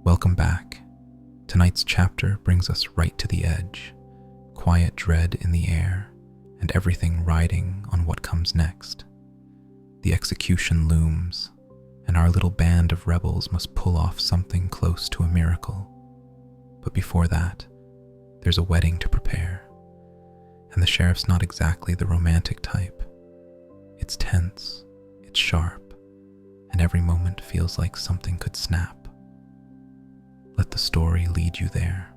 Welcome back. Tonight's chapter brings us right to the edge, quiet dread in the air, and everything riding on what comes next. The execution looms, and our little band of rebels must pull off something close to a miracle. But before that, there's a wedding to prepare, and the sheriff's not exactly the romantic type. It's tense, it's sharp, and every moment feels like something could snap. Let the story lead you there,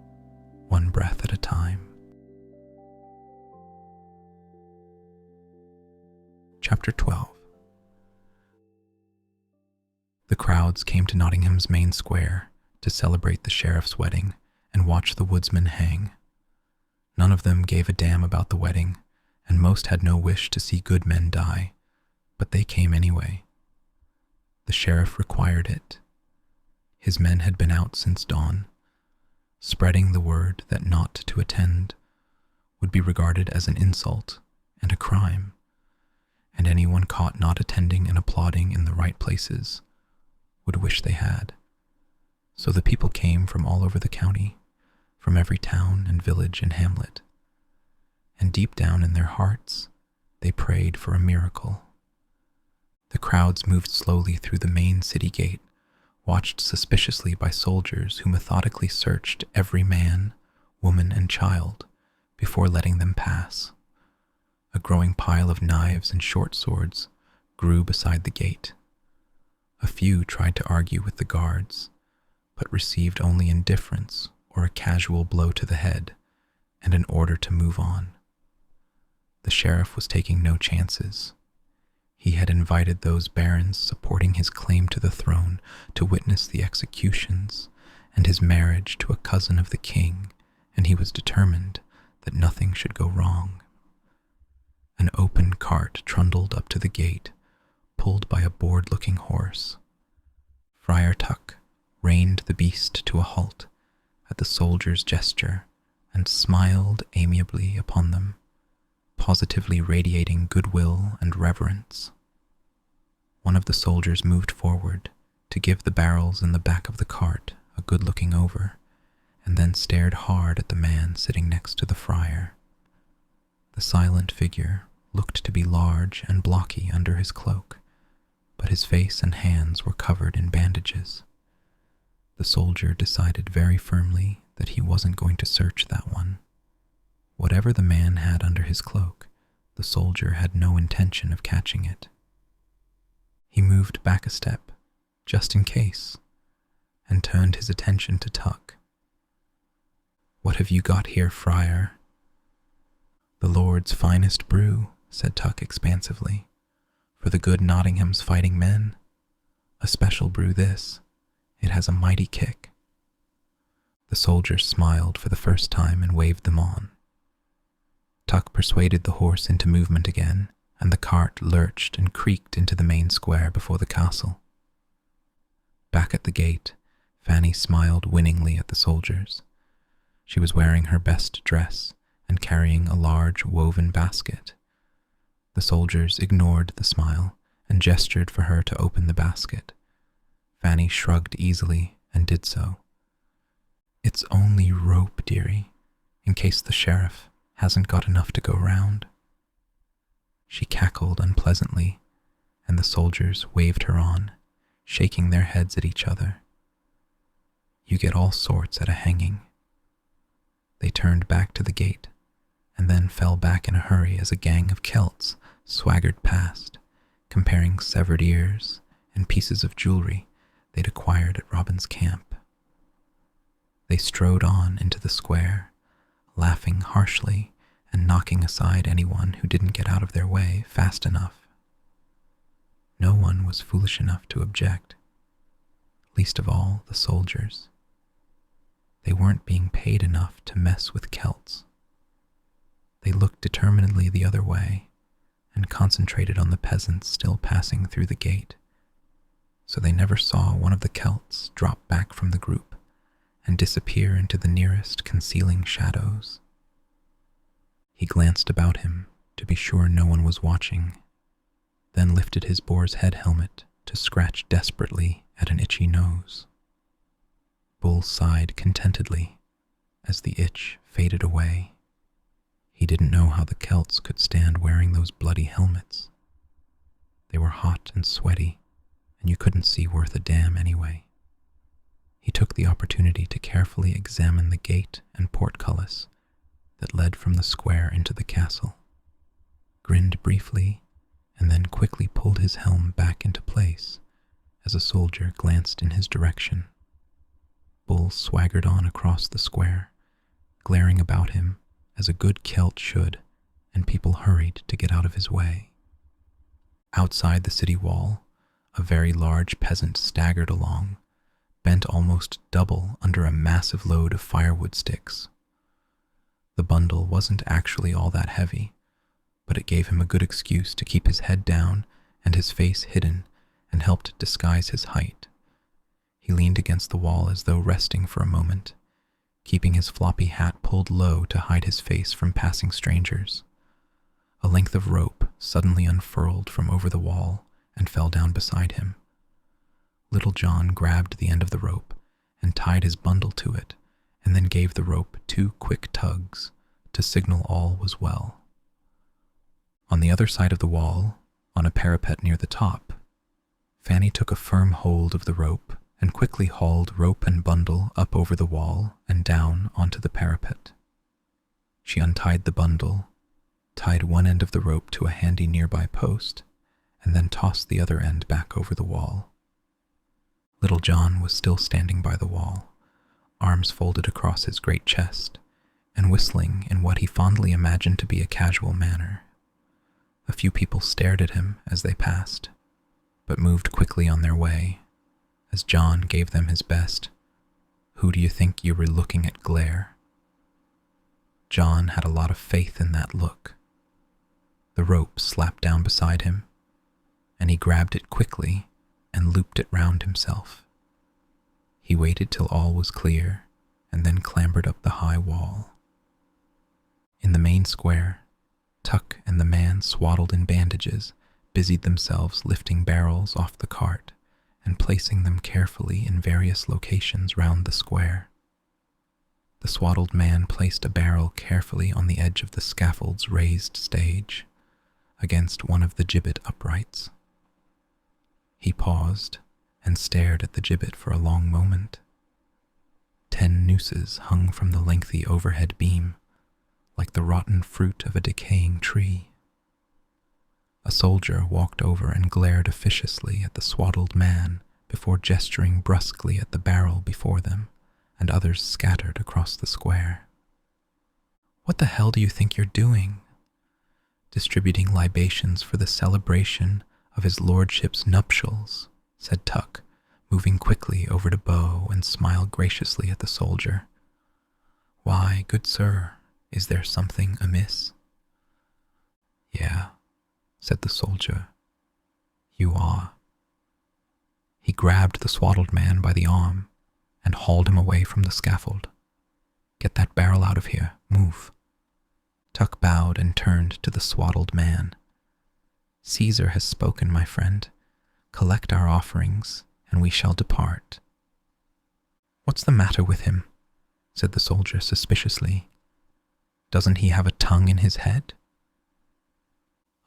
one breath at a time. Chapter 12. The crowds came to Nottingham's main square to celebrate the sheriff's wedding and watch the woodsmen hang. None of them gave a damn about the wedding, and most had no wish to see good men die, but they came anyway. The sheriff required it. His men had been out since dawn, spreading the word that not to attend would be regarded as an insult and a crime, and anyone caught not attending and applauding in the right places would wish they had. So the people came from all over the county, from every town and village and hamlet, and deep down in their hearts, they prayed for a miracle. The crowds moved slowly through the main city gate, watched suspiciously by soldiers who methodically searched every man, woman, and child before letting them pass. A growing pile of knives and short swords grew beside the gate. A few tried to argue with the guards, but received only indifference or a casual blow to the head and an order to move on. The sheriff was taking no chances. He had invited those barons supporting his claim to the throne to witness the executions and his marriage to a cousin of the king, and he was determined that nothing should go wrong. An open cart trundled up to the gate, pulled by a bored-looking horse. Friar Tuck reined the beast to a halt at the soldier's gesture and smiled amiably upon them, positively radiating goodwill and reverence. One of the soldiers moved forward to give the barrels in the back of the cart a good looking over, and then stared hard at the man sitting next to the friar. The silent figure looked to be large and blocky under his cloak, but his face and hands were covered in bandages. The soldier decided very firmly that he wasn't going to search that one. Whatever the man had under his cloak, the soldier had no intention of catching it. He moved back a step, just in case, and turned his attention to Tuck. "What have you got here, friar?" "The Lord's finest brew," said Tuck expansively, "for the good Nottingham's fighting men. A special brew this. It has a mighty kick." The soldier smiled for the first time and waved them on. Tuck persuaded the horse into movement again, and the cart lurched and creaked into the main square before the castle. Back at the gate, Fanny smiled winningly at the soldiers. She was wearing her best dress and carrying a large woven basket. The soldiers ignored the smile and gestured for her to open the basket. Fanny shrugged easily and did so. "It's only rope, dearie, in case the sheriff hasn't got enough to go round." She cackled unpleasantly, and the soldiers waved her on, shaking their heads at each other. "You get all sorts at a hanging." They turned back to the gate, and then fell back in a hurry as a gang of Celts swaggered past, comparing severed ears and pieces of jewelry they'd acquired at Robin's camp. They strode on into the square, laughing harshly and knocking aside anyone who didn't get out of their way fast enough. No one was foolish enough to object, least of all the soldiers. They weren't being paid enough to mess with Celts. They looked determinedly the other way and concentrated on the peasants still passing through the gate, so they never saw one of the Celts drop back from the group and disappear into the nearest concealing shadows. He glanced about him to be sure no one was watching, then lifted his boar's head helmet to scratch desperately at an itchy nose. Bull sighed contentedly as the itch faded away. He didn't know how the Celts could stand wearing those bloody helmets. They were hot and sweaty, and you couldn't see worth a damn anyway. He took the opportunity to carefully examine the gate and portcullis that led from the square into the castle, grinned briefly, and then quickly pulled his helm back into place as a soldier glanced in his direction. Bull swaggered on across the square, glaring about him as a good Celt should, and people hurried to get out of his way. Outside the city wall, a very large peasant staggered along, bent almost double under a massive load of firewood sticks. The bundle wasn't actually all that heavy, but it gave him a good excuse to keep his head down and his face hidden and helped disguise his height. He leaned against the wall as though resting for a moment, keeping his floppy hat pulled low to hide his face from passing strangers. A length of rope suddenly unfurled from over the wall and fell down beside him. Little John grabbed the end of the rope and tied his bundle to it, and then gave the rope 2 quick tugs to signal all was well. On the other side of the wall, on a parapet near the top, Fanny took a firm hold of the rope and quickly hauled rope and bundle up over the wall and down onto the parapet. She untied the bundle, tied one end of the rope to a handy nearby post, and then tossed the other end back over the wall. Little John was still standing by the wall, arms folded across his great chest, and whistling in what he fondly imagined to be a casual manner. A few people stared at him as they passed, but moved quickly on their way, as John gave them his best, "Who do you think you were looking at?" glare. John had a lot of faith in that look. The rope slapped down beside him, and he grabbed it quickly and looped it round himself. He waited till all was clear, and then clambered up the high wall. In the main square, Tuck and the man swaddled in bandages busied themselves lifting barrels off the cart and placing them carefully in various locations round the square. The swaddled man placed a barrel carefully on the edge of the scaffold's raised stage, against one of the gibbet uprights. He paused and stared at the gibbet for a long moment. 10 nooses hung from the lengthy overhead beam, like the rotten fruit of a decaying tree. A soldier walked over and glared officiously at the swaddled man before gesturing brusquely at the barrel before them, and others scattered across the square. "What the hell do you think you're doing?" "Distributing libations for the celebration of his lordship's nuptials," said Tuck, moving quickly over to Bo and smiled graciously at the soldier. "Why, good sir, is there something amiss?" "Yeah," said the soldier, "you are." He grabbed the swaddled man by the arm and hauled him away from the scaffold. "Get that barrel out of here, move." Tuck bowed and turned to the swaddled man. "Caesar has spoken, my friend. Collect our offerings, and we shall depart." "What's the matter with him?" said the soldier suspiciously. "Doesn't he have a tongue in his head?"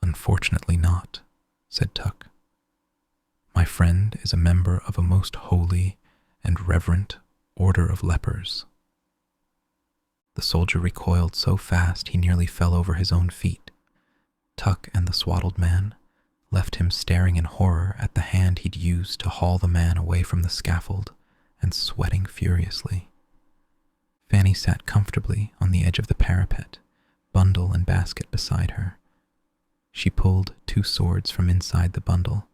"Unfortunately not," said Tuck. "My friend is a member of a most holy and reverent order of lepers." The soldier recoiled so fast he nearly fell over his own feet. Tuck and the swaddled man left him staring in horror at the hand he'd used to haul the man away from the scaffold and sweating furiously. Fanny sat comfortably on the edge of the parapet, bundle and basket beside her. She pulled 2 swords from inside the bundle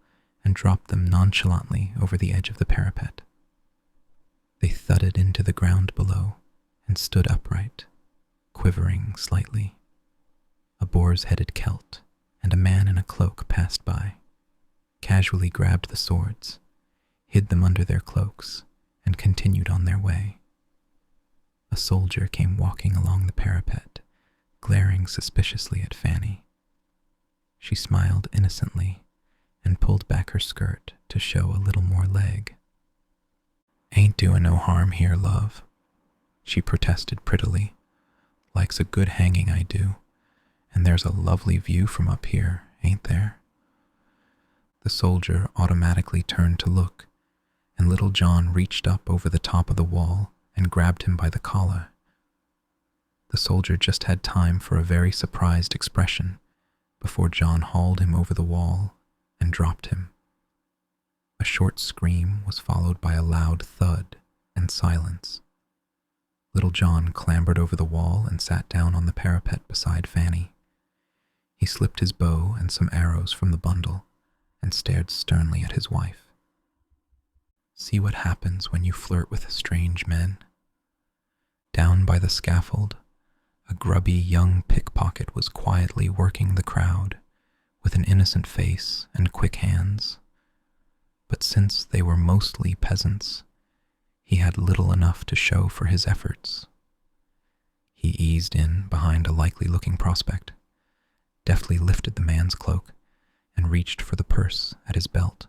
and dropped them nonchalantly over the edge of the parapet. They thudded into the ground below and stood upright, quivering slightly. A boar's-headed Celt and a man in a cloak passed by, casually grabbed the swords, hid them under their cloaks, and continued on their way. A soldier came walking along the parapet, glaring suspiciously at Fanny. She smiled innocently and pulled back her skirt to show a little more leg. Ain't doing no harm here, love, she protested prettily. Like's a good hanging I do, and there's a lovely view from up here, ain't there? The soldier automatically turned to look, and Little John reached up over the top of the wall and grabbed him by the collar. The soldier just had time for a very surprised expression before John hauled him over the wall and dropped him. A short scream was followed by a loud thud and silence. Little John clambered over the wall and sat down on the parapet beside Fanny. He slipped his bow and some arrows from the bundle and stared sternly at his wife. See what happens when you flirt with strange men. Down by the scaffold, a grubby young pickpocket was quietly working the crowd with an innocent face and quick hands. But since they were mostly peasants, he had little enough to show for his efforts. He eased in behind a likely-looking prospect, deftly lifted the man's cloak, and reached for the purse at his belt.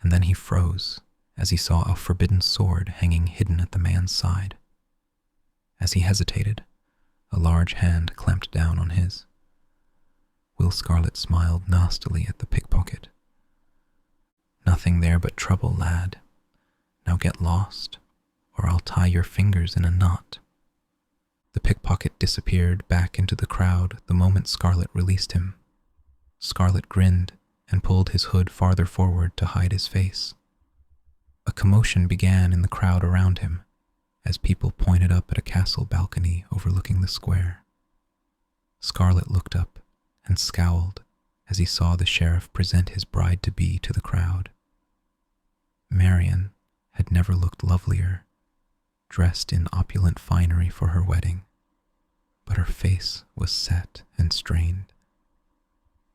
And then he froze as he saw a forbidden sword hanging hidden at the man's side. As he hesitated, a large hand clamped down on his. Will Scarlet smiled nastily at the pickpocket. Nothing there but trouble, lad. Now get lost, or I'll tie your fingers in a knot. The pickpocket disappeared back into the crowd the moment Scarlet released him. Scarlet grinned and pulled his hood farther forward to hide his face. A commotion began in the crowd around him as people pointed up at a castle balcony overlooking the square. Scarlet looked up and scowled as he saw the sheriff present his bride-to-be to the crowd. Marian had never looked lovelier, dressed in opulent finery for her wedding, but her face was set and strained.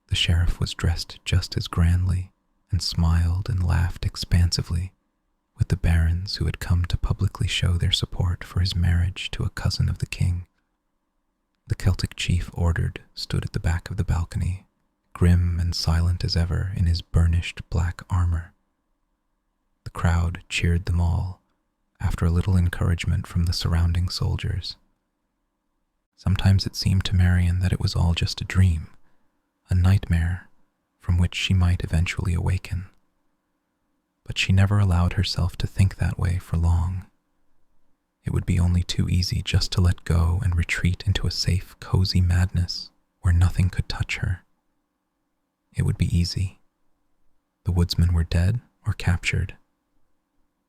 The sheriff was dressed just as grandly and smiled and laughed expansively with the barons who had come to publicly show their support for his marriage to a cousin of the king. The Celtic chief ordered stood at the back of the balcony, grim and silent as ever in his burnished black armor. The crowd cheered them all, after a little encouragement from the surrounding soldiers. Sometimes it seemed to Marian that it was all just a dream, a nightmare from which she might eventually awaken. But she never allowed herself to think that way for long. It would be only too easy just to let go and retreat into a safe, cozy madness where nothing could touch her. It would be easy. The woodsmen were dead or captured.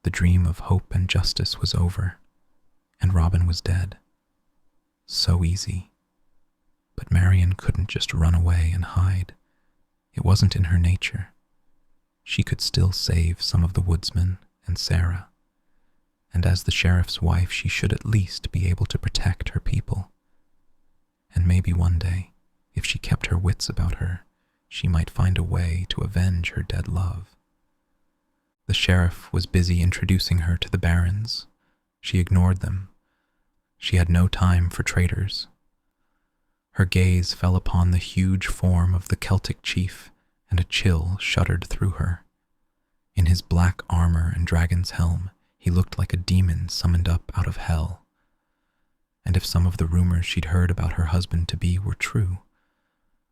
The dream of hope and justice was over, and Robin was dead. So easy. But Marian couldn't just run away and hide. It wasn't in her nature. She could still save some of the woodsmen and Sarah, and as the sheriff's wife she should at least be able to protect her people. And maybe one day, if she kept her wits about her, she might find a way to avenge her dead love. The sheriff was busy introducing her to the barons. She ignored them. She had no time for traitors. Her gaze fell upon the huge form of the Celtic chief, and a chill shuddered through her. In his black armor and dragon's helm, he looked like a demon summoned up out of hell. And if some of the rumors she'd heard about her husband-to-be were true,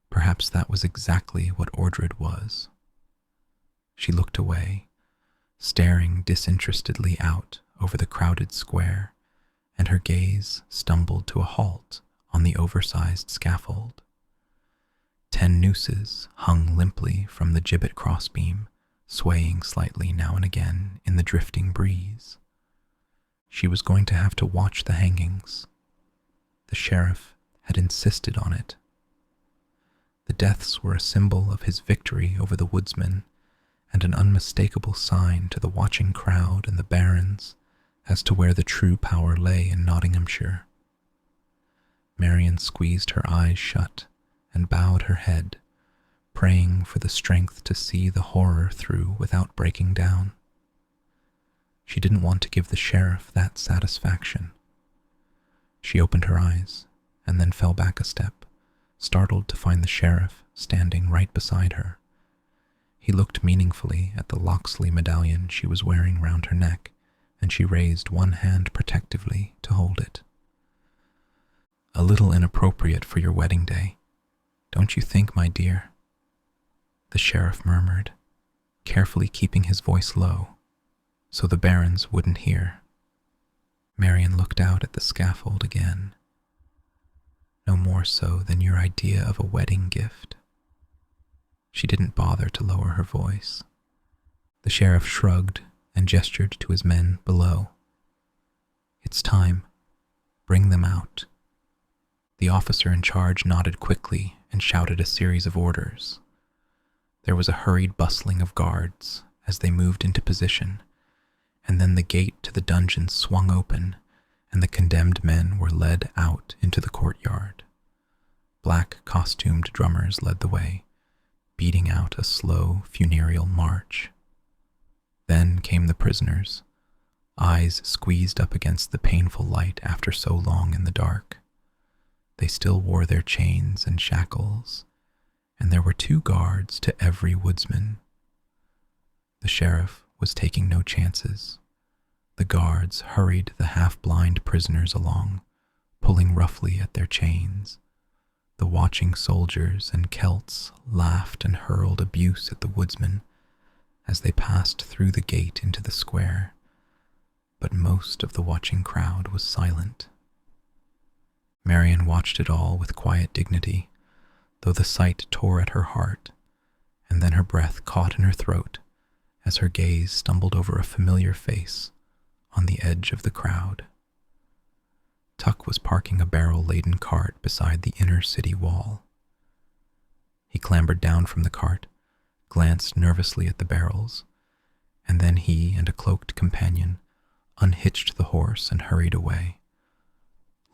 perhaps that was exactly what Ordred was. She looked away, staring disinterestedly out over the crowded square, and her gaze stumbled to a halt on the oversized scaffold. 10 nooses hung limply from the gibbet crossbeam, swaying slightly now and again in the drifting breeze. She was going to have to watch the hangings. The sheriff had insisted on it. The deaths were a symbol of his victory over the woodsmen, and an unmistakable sign to the watching crowd and the barons as to where the true power lay in Nottinghamshire. Marian squeezed her eyes shut and bowed her head, praying for the strength to see the horror through without breaking down. She didn't want to give the sheriff that satisfaction. She opened her eyes and then fell back a step, startled to find the sheriff standing right beside her. He looked meaningfully at the Locksley medallion she was wearing round her neck, and she raised one hand protectively to hold it. "A little inappropriate for your wedding day, don't you think, my dear?" the sheriff murmured, carefully keeping his voice low, so the barons wouldn't hear. Marian looked out at the scaffold again. "No more so than your idea of a wedding gift." She didn't bother to lower her voice. The sheriff shrugged and gestured to his men below. "It's time. Bring them out." The officer in charge nodded quickly and shouted a series of orders. There was a hurried bustling of guards as they moved into position, and then the gate to the dungeon swung open, and the condemned men were led out into the courtyard. Black costumed drummers led the way, beating out a slow funereal march. Then came the prisoners, eyes squeezed up against the painful light after so long in the dark. They still wore their chains and shackles, and there were 2 guards to every woodsman. The sheriff was taking no chances. The guards hurried the half-blind prisoners along, pulling roughly at their chains. The watching soldiers and Celts laughed and hurled abuse at the woodsmen as they passed through the gate into the square, but most of the watching crowd was silent. Marian watched it all with quiet dignity, though the sight tore at her heart, and then her breath caught in her throat as her gaze stumbled over a familiar face on the edge of the crowd. Tuck was parking a barrel-laden cart beside the inner city wall. He clambered down from the cart, glanced nervously at the barrels, and then he and a cloaked companion unhitched the horse and hurried away,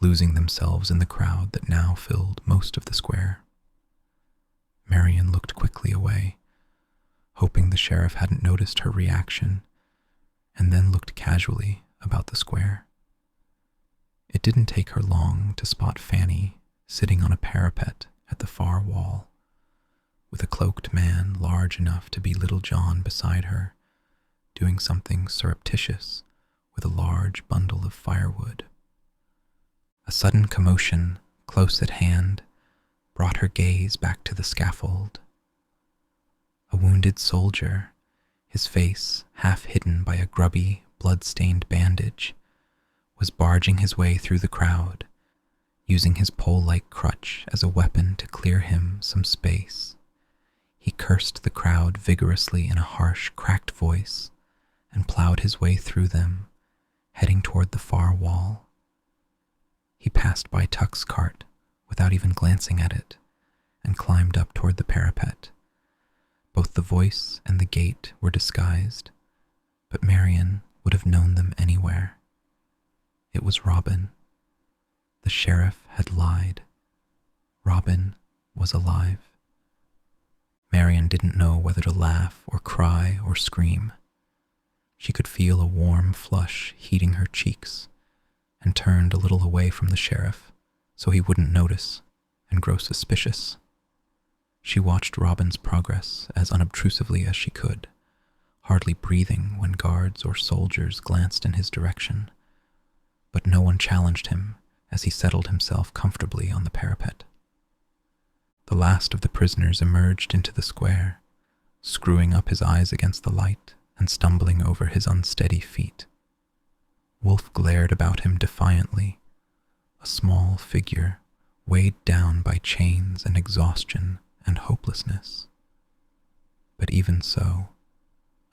losing themselves in the crowd that now filled most of the square. Marian looked quickly away, hoping the sheriff hadn't noticed her reaction, and then looked casually about the square. It didn't take her long to spot Fanny sitting on a parapet at the far wall, with a cloaked man large enough to be Little John beside her, doing something surreptitious with a large bundle of firewood. A sudden commotion, close at hand, brought her gaze back to the scaffold. A wounded soldier, his face half hidden by a grubby, blood-stained bandage, was barging his way through the crowd, using his pole-like crutch as a weapon to clear him some space. He cursed the crowd vigorously in a harsh, cracked voice and plowed his way through them, heading toward the far wall. He passed by Tuck's cart without even glancing at it and climbed up toward the parapet. Both the voice and the gait were disguised, but Marian would have known them anywhere. It was Robin. The sheriff had lied. Robin was alive. Marian didn't know whether to laugh or cry or scream. She could feel a warm flush heating her cheeks and turned a little away from the sheriff so he wouldn't notice and grow suspicious. She watched Robin's progress as unobtrusively as she could, hardly breathing when guards or soldiers glanced in his direction, but no one challenged him as he settled himself comfortably on the parapet. The last of the prisoners emerged into the square, screwing up his eyes against the light and stumbling over his unsteady feet. Wolf glared about him defiantly, a small figure weighed down by chains and exhaustion and hopelessness. But even so,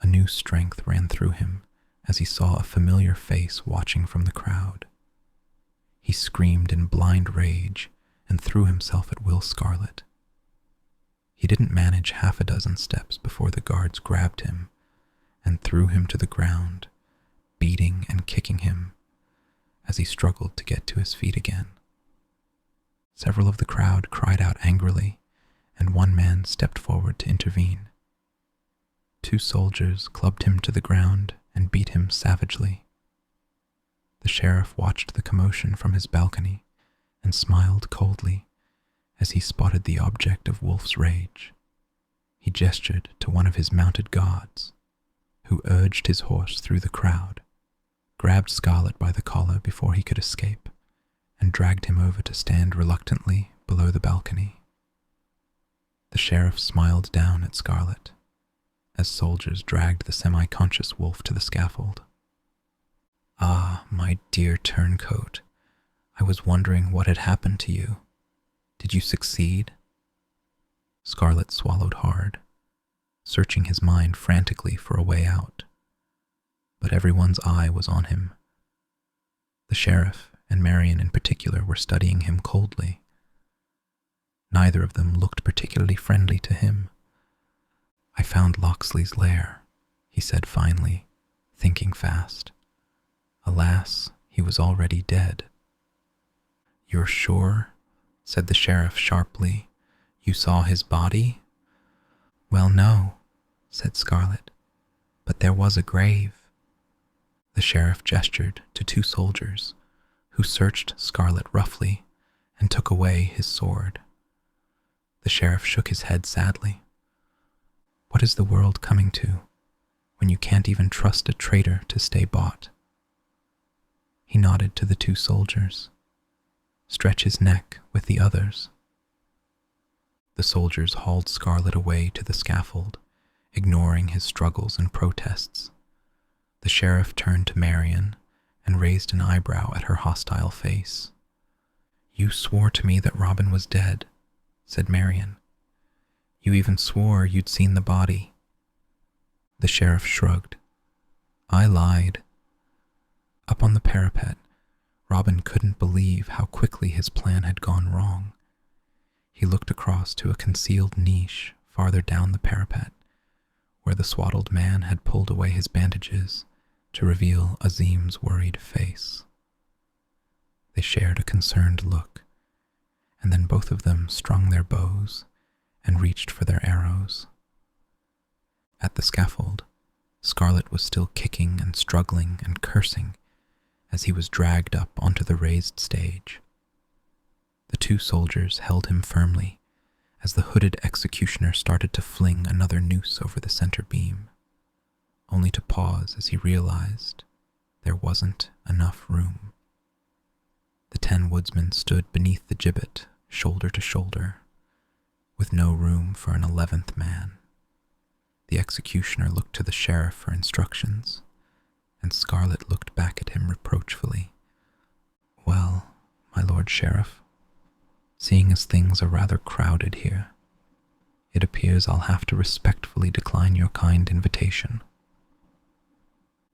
a new strength ran through him as he saw a familiar face watching from the crowd. He screamed in blind rage and threw himself at Will Scarlet. He didn't manage half a dozen steps before the guards grabbed him and threw him to the ground, beating and kicking him as he struggled to get to his feet again. Several of the crowd cried out angrily, and one man stepped forward to intervene. 2 soldiers clubbed him to the ground and beat him savagely. The sheriff watched the commotion from his balcony and smiled coldly as he spotted the object of Wolf's rage. He gestured to one of his mounted guards, who urged his horse through the crowd, grabbed Scarlet by the collar before he could escape, and dragged him over to stand reluctantly below the balcony. The sheriff smiled down at Scarlet as soldiers dragged the semi-conscious wolf to the scaffold. "Ah, my dear turncoat, I was wondering what had happened to you. Did you succeed?" Scarlet swallowed hard, searching his mind frantically for a way out. But everyone's eye was on him. The sheriff, and Marion in particular, were studying him coldly. Neither of them looked particularly friendly to him. "I found Locksley's lair," he said finally, thinking fast. Alas, he was already dead. "You're sure?" said the sheriff sharply. "You saw his body?" "Well, no," said Scarlet, "but there was a grave." The sheriff gestured to two soldiers, who searched Scarlet roughly and took away his sword. The sheriff shook his head sadly. "What is the world coming to, when you can't even trust a traitor to stay bought?" He nodded to the two soldiers. "Stretch his neck with the others." The soldiers hauled Scarlet away to the scaffold, ignoring his struggles and protests. The sheriff turned to Marion and raised an eyebrow at her hostile face. "You swore to me that Robin was dead," said Marion. "You even swore you'd seen the body." The sheriff shrugged. "I lied." Up on the parapet, Robin couldn't believe how quickly his plan had gone wrong. He looked across to a concealed niche farther down the parapet, where the swaddled man had pulled away his bandages to reveal Azim's worried face. They shared a concerned look, and then both of them strung their bows and reached for their arrows. At the scaffold, Scarlet was still kicking and struggling and cursing as he was dragged up onto the raised stage. The two soldiers held him firmly as the hooded executioner started to fling another noose over the center beam, only to pause as he realized there wasn't enough room. The 10 woodsmen stood beneath the gibbet, shoulder to shoulder, with no room for an 11th man. The executioner looked to the sheriff for instructions, and Scarlet looked back at him reproachfully. "Well, my lord sheriff, seeing as things are rather crowded here, it appears I'll have to respectfully decline your kind invitation."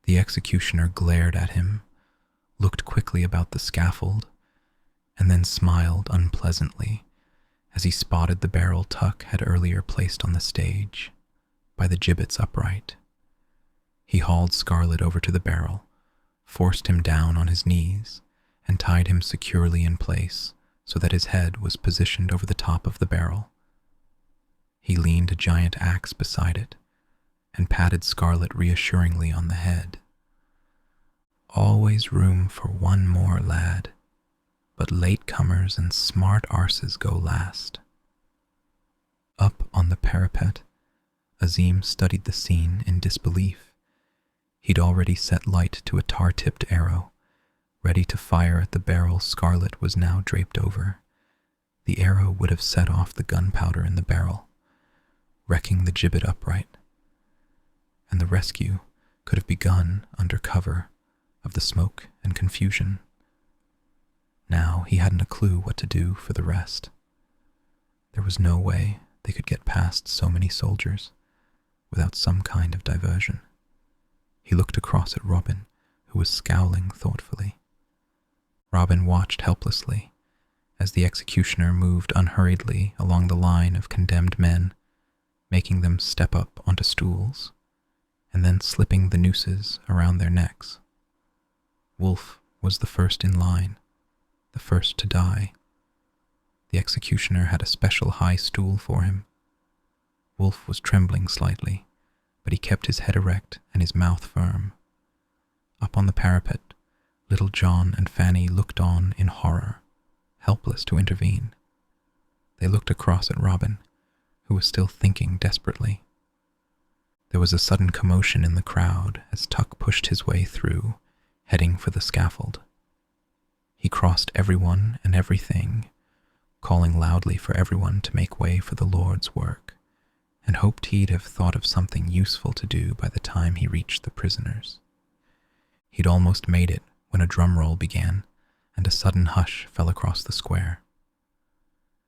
The executioner glared at him, looked quickly about the scaffold, and then smiled unpleasantly as he spotted the barrel Tuck had earlier placed on the stage, by the gibbet's upright. He hauled Scarlet over to the barrel, forced him down on his knees, and tied him securely in place so that his head was positioned over the top of the barrel. He leaned a giant axe beside it and patted Scarlet reassuringly on the head. "Always room for one more, lad, but latecomers and smart arses go last." Up on the parapet, Azim studied the scene in disbelief. He'd already set light to a tar-tipped arrow, ready to fire at the barrel Scarlet was now draped over. The arrow would have set off the gunpowder in the barrel, wrecking the gibbet upright, and the rescue could have begun under cover of the smoke and confusion. Now he hadn't a clue what to do for the rest. There was no way they could get past so many soldiers without some kind of diversion. He looked across at Robin, who was scowling thoughtfully. Robin watched helplessly as the executioner moved unhurriedly along the line of condemned men, making them step up onto stools, and then slipping the nooses around their necks. Wolf was the first in line, the first to die. The executioner had a special high stool for him. Wolf was trembling slightly, but he kept his head erect and his mouth firm. Up on the parapet, Little John and Fanny looked on in horror, helpless to intervene. They looked across at Robin, who who was still thinking desperately. There was a sudden commotion in the crowd as Tuck pushed his way through, heading for the scaffold. He crossed everyone and everything, calling loudly for everyone to make way for the Lord's work, and hoped he'd have thought of something useful to do by the time he reached the prisoners. He'd almost made it when a drum roll began, and a sudden hush fell across the square.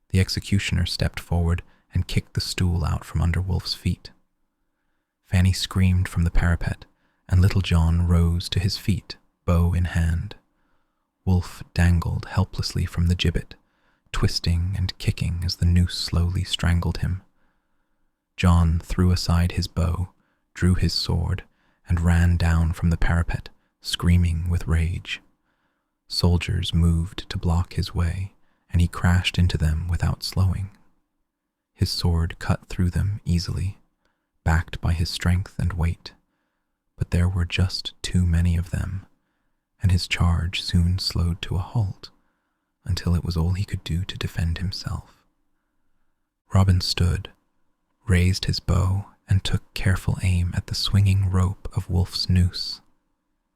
The executioner stepped forward and kicked the stool out from under Wolf's feet. Fanny screamed from the parapet, and Little John rose to his feet, bow in hand. Wolf dangled helplessly from the gibbet, twisting and kicking as the noose slowly strangled him. John threw aside his bow, drew his sword, and ran down from the parapet, screaming with rage. Soldiers moved to block his way, and he crashed into them without slowing. His sword cut through them easily, backed by his strength and weight, but there were just too many of them, and his charge soon slowed to a halt, until it was all he could do to defend himself. Robin stood, raised his bow, and took careful aim at the swinging rope of Wolf's noose.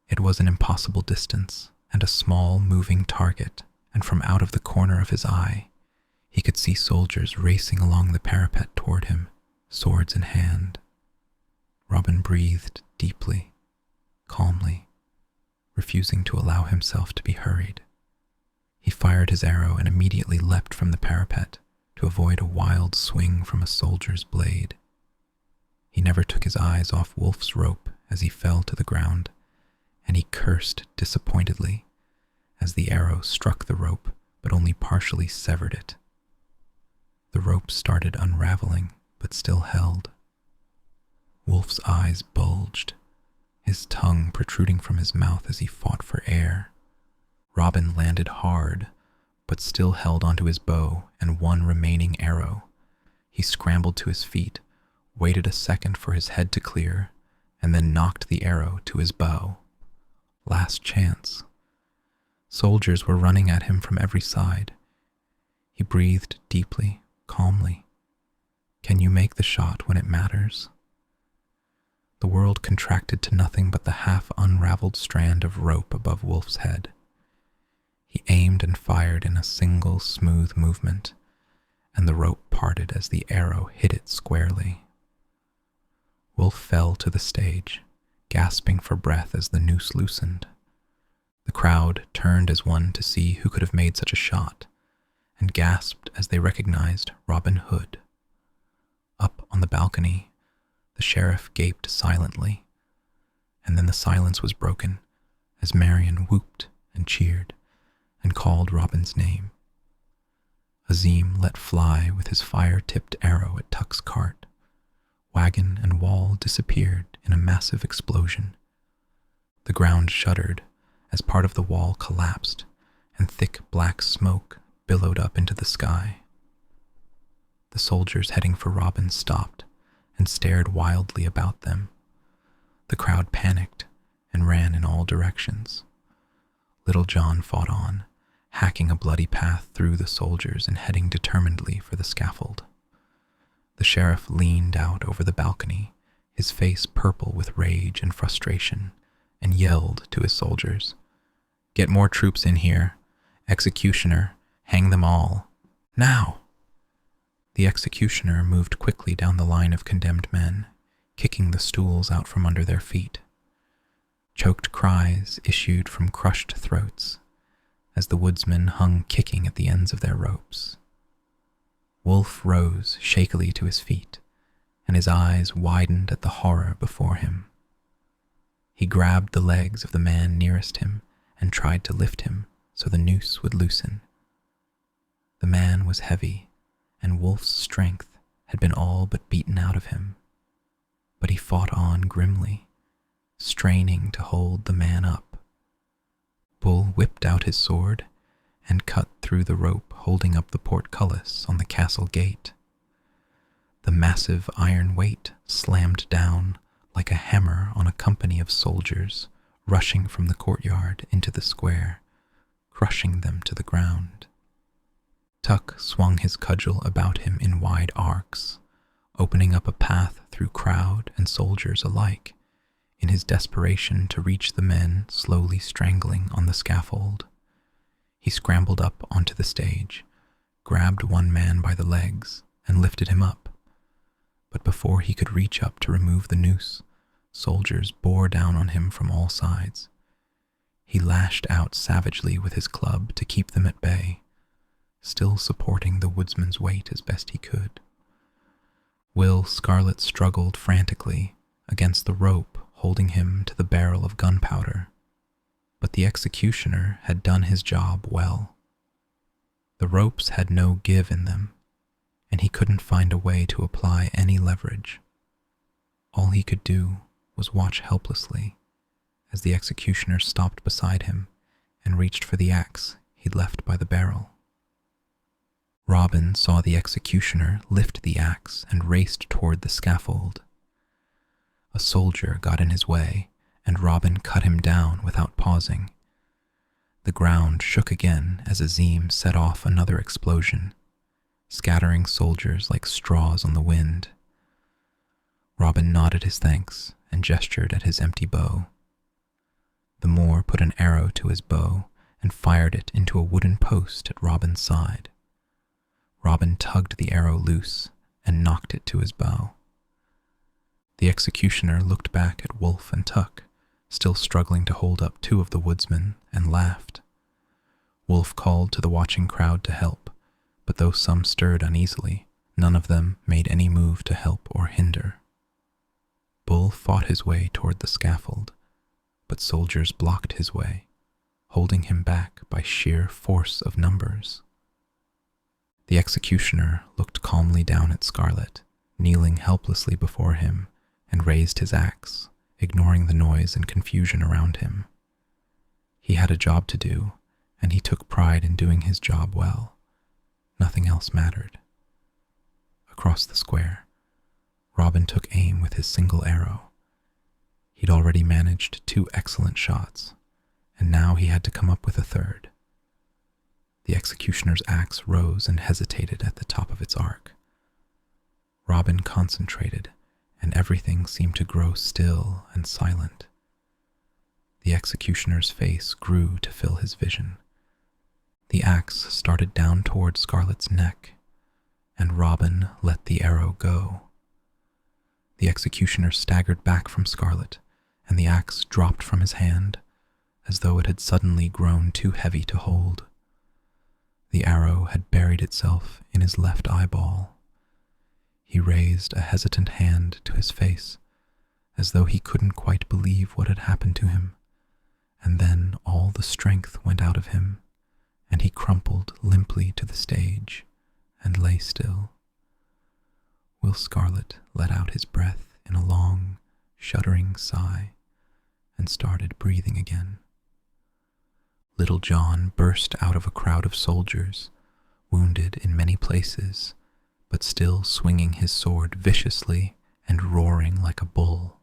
It was an impossible distance, and a small moving target, and from out of the corner of his eye, he could see soldiers racing along the parapet toward him, swords in hand. Robin breathed deeply, calmly, refusing to allow himself to be hurried. He fired his arrow and immediately leapt from the parapet to avoid a wild swing from a soldier's blade. He never took his eyes off Wolf's rope as he fell to the ground, and he cursed disappointedly as the arrow struck the rope but only partially severed it. The rope started unraveling but still held. Wolf's eyes bulged, his tongue protruding from his mouth as he fought for air. Robin landed hard, but still held onto his bow and one remaining arrow. He scrambled to his feet, waited a second for his head to clear, and then knocked the arrow to his bow. Last chance. Soldiers were running at him from every side. He breathed deeply, calmly. Can you make the shot when it matters? The world contracted to nothing but the half-unraveled strand of rope above Wolf's head. He aimed and fired in a single smooth movement, and the rope parted as the arrow hit it squarely. Wolf fell to the stage, gasping for breath as the noose loosened. The crowd turned as one to see who could have made such a shot, and gasped as they recognized Robin Hood. Up on the balcony, the sheriff gaped silently, and then the silence was broken as Marion whooped and cheered and called Robin's name. Azim let fly with his fire-tipped arrow at Tuck's cart. Wagon and wall disappeared in a massive explosion. The ground shuddered as part of the wall collapsed, and thick black smoke billowed up into the sky. The soldiers heading for Robin stopped and stared wildly about them. The crowd panicked and ran in all directions. Little John fought on, hacking a bloody path through the soldiers and heading determinedly for the scaffold. The sheriff leaned out over the balcony, his face purple with rage and frustration, and yelled to his soldiers, "Get more troops in here. Executioner, hang them all. Now!" The executioner moved quickly down the line of condemned men, kicking the stools out from under their feet. Choked cries issued from crushed throats as the woodsmen hung kicking at the ends of their ropes. Wolf rose shakily to his feet, and his eyes widened at the horror before him. He grabbed the legs of the man nearest him and tried to lift him so the noose would loosen. The man was heavy, and Wolf's strength had been all but beaten out of him, but he fought on grimly, straining to hold the man up. Bull whipped out his sword and cut through the rope holding up the portcullis on the castle gate. The massive iron weight slammed down like a hammer on a company of soldiers rushing from the courtyard into the square, crushing them to the ground. Tuck swung his cudgel about him in wide arcs, opening up a path through crowd and soldiers alike in his desperation to reach the men slowly strangling on the scaffold. He scrambled up onto the stage, grabbed one man by the legs, and lifted him up. But before he could reach up to remove the noose, soldiers bore down on him from all sides. He lashed out savagely with his club to keep them at bay, still supporting the woodsman's weight as best he could. Will Scarlet struggled frantically against the rope holding him to the barrel of gunpowder, but the executioner had done his job well. The ropes had no give in them, and he couldn't find a way to apply any leverage. All he could do was watch helplessly as the executioner stopped beside him and reached for the axe he'd left by the barrel. Robin saw the executioner lift the axe and raced toward the scaffold. A soldier got in his way, and Robin cut him down without pausing. The ground shook again as Azim set off another explosion, scattering soldiers like straws on the wind. Robin nodded his thanks and gestured at his empty bow. The Moor put an arrow to his bow and fired it into a wooden post at Robin's side. Robin tugged the arrow loose and knocked it to his bow. The executioner looked back at Wolf and Tuck, still struggling to hold up two of the woodsmen, and laughed. Wolf called to the watching crowd to help, but though some stirred uneasily, none of them made any move to help or hinder. Bull fought his way toward the scaffold, but soldiers blocked his way, holding him back by sheer force of numbers. The executioner looked calmly down at Scarlet, kneeling helplessly before him, and raised his axe, ignoring the noise and confusion around him. He had a job to do, and he took pride in doing his job well. Nothing else mattered. Across the square, Robin took aim with his single arrow. He'd already managed 2 excellent shots, and now he had to come up with a third. The executioner's axe rose and hesitated at the top of its arc. Robin concentrated, and everything seemed to grow still and silent. The executioner's face grew to fill his vision. The axe started down toward Scarlet's neck, and Robin let the arrow go. The executioner staggered back from Scarlet, and the axe dropped from his hand, as though it had suddenly grown too heavy to hold. The arrow had buried itself in his left eyeball. He raised a hesitant hand to his face, as though he couldn't quite believe what had happened to him, and then all the strength went out of him, and he crumpled limply to the stage and lay still. Will Scarlet let out his breath in a long, shuddering sigh and started breathing again. Little John burst out of a crowd of soldiers, wounded in many places, but still swinging his sword viciously and roaring like a bull.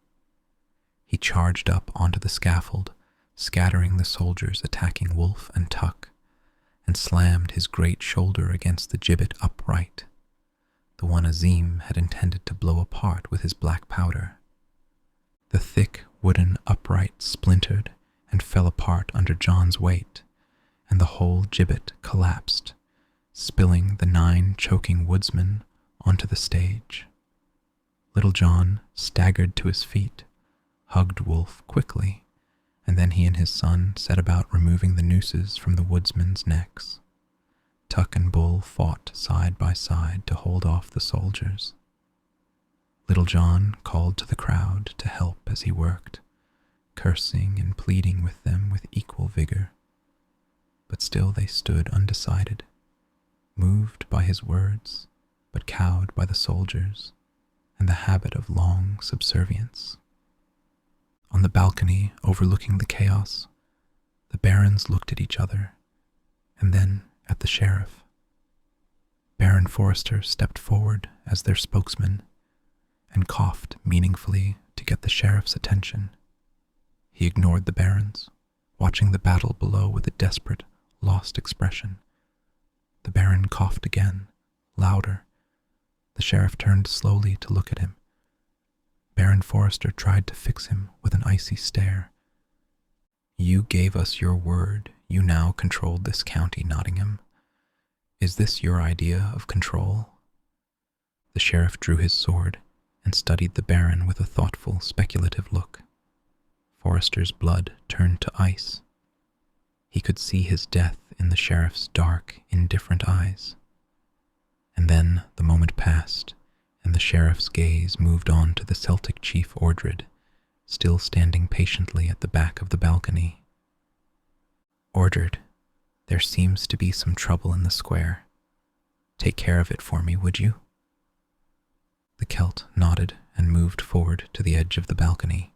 He charged up onto the scaffold, scattering the soldiers attacking Wolf and Tuck, and slammed his great shoulder against the gibbet upright, the one Azim had intended to blow apart with his black powder. The thick wooden upright splintered and fell apart under John's weight, and the whole gibbet collapsed, spilling the 9 choking woodsmen onto the stage. Little John staggered to his feet, hugged Wolf quickly, and then he and his son set about removing the nooses from the woodsmen's necks. Tuck and Bull fought side by side to hold off the soldiers. Little John called to the crowd to help as he worked, cursing and pleading with them with equal vigor. But still they stood undecided, moved by his words, but cowed by the soldiers and the habit of long subservience. On the balcony overlooking the chaos, the barons looked at each other, and then at the sheriff. Baron Forrester stepped forward as their spokesman and coughed meaningfully to get the sheriff's attention. He ignored the barons, watching the battle below with a desperate, lost expression. The baron coughed again, louder, The sheriff turned slowly to look at him. Baron Forrester tried to fix him with an icy stare. You gave us your word you now controlled this county, Nottingham. Is this your idea of control? The sheriff drew his sword and studied the Baron with a thoughtful, speculative look. Forrester's blood turned to ice. He could see his death in the sheriff's dark, indifferent eyes. And then the moment passed, and the sheriff's gaze moved on to the Celtic chief Ordred, still standing patiently at the back of the balcony. Ordred, there seems to be some trouble in the square. Take care of it for me, would you? The Celt nodded and moved forward to the edge of the balcony.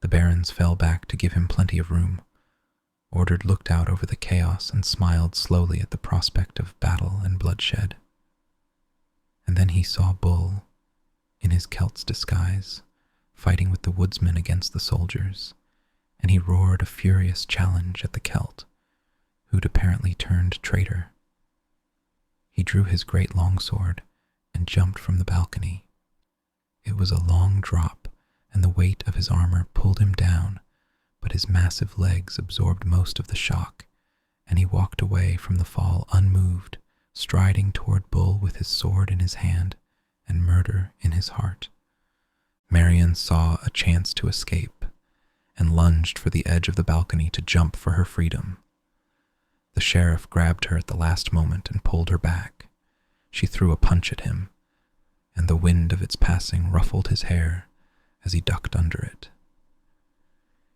The barons fell back to give him plenty of room. Ordred looked out over the chaos and smiled slowly at the prospect of battle and bloodshed. And then he saw Bull, in his Celt's disguise, fighting with the woodsmen against the soldiers, and he roared a furious challenge at the Celt, who'd apparently turned traitor. He drew his great longsword and jumped from the balcony. It was a long drop, and the weight of his armor pulled him down, but his massive legs absorbed most of the shock, and he walked away from the fall unmoved, striding toward Bull with his sword in his hand and murder in his heart. Marian saw a chance to escape and lunged for the edge of the balcony to jump for her freedom. The sheriff grabbed her at the last moment and pulled her back. She threw a punch at him, and the wind of its passing ruffled his hair as he ducked under it.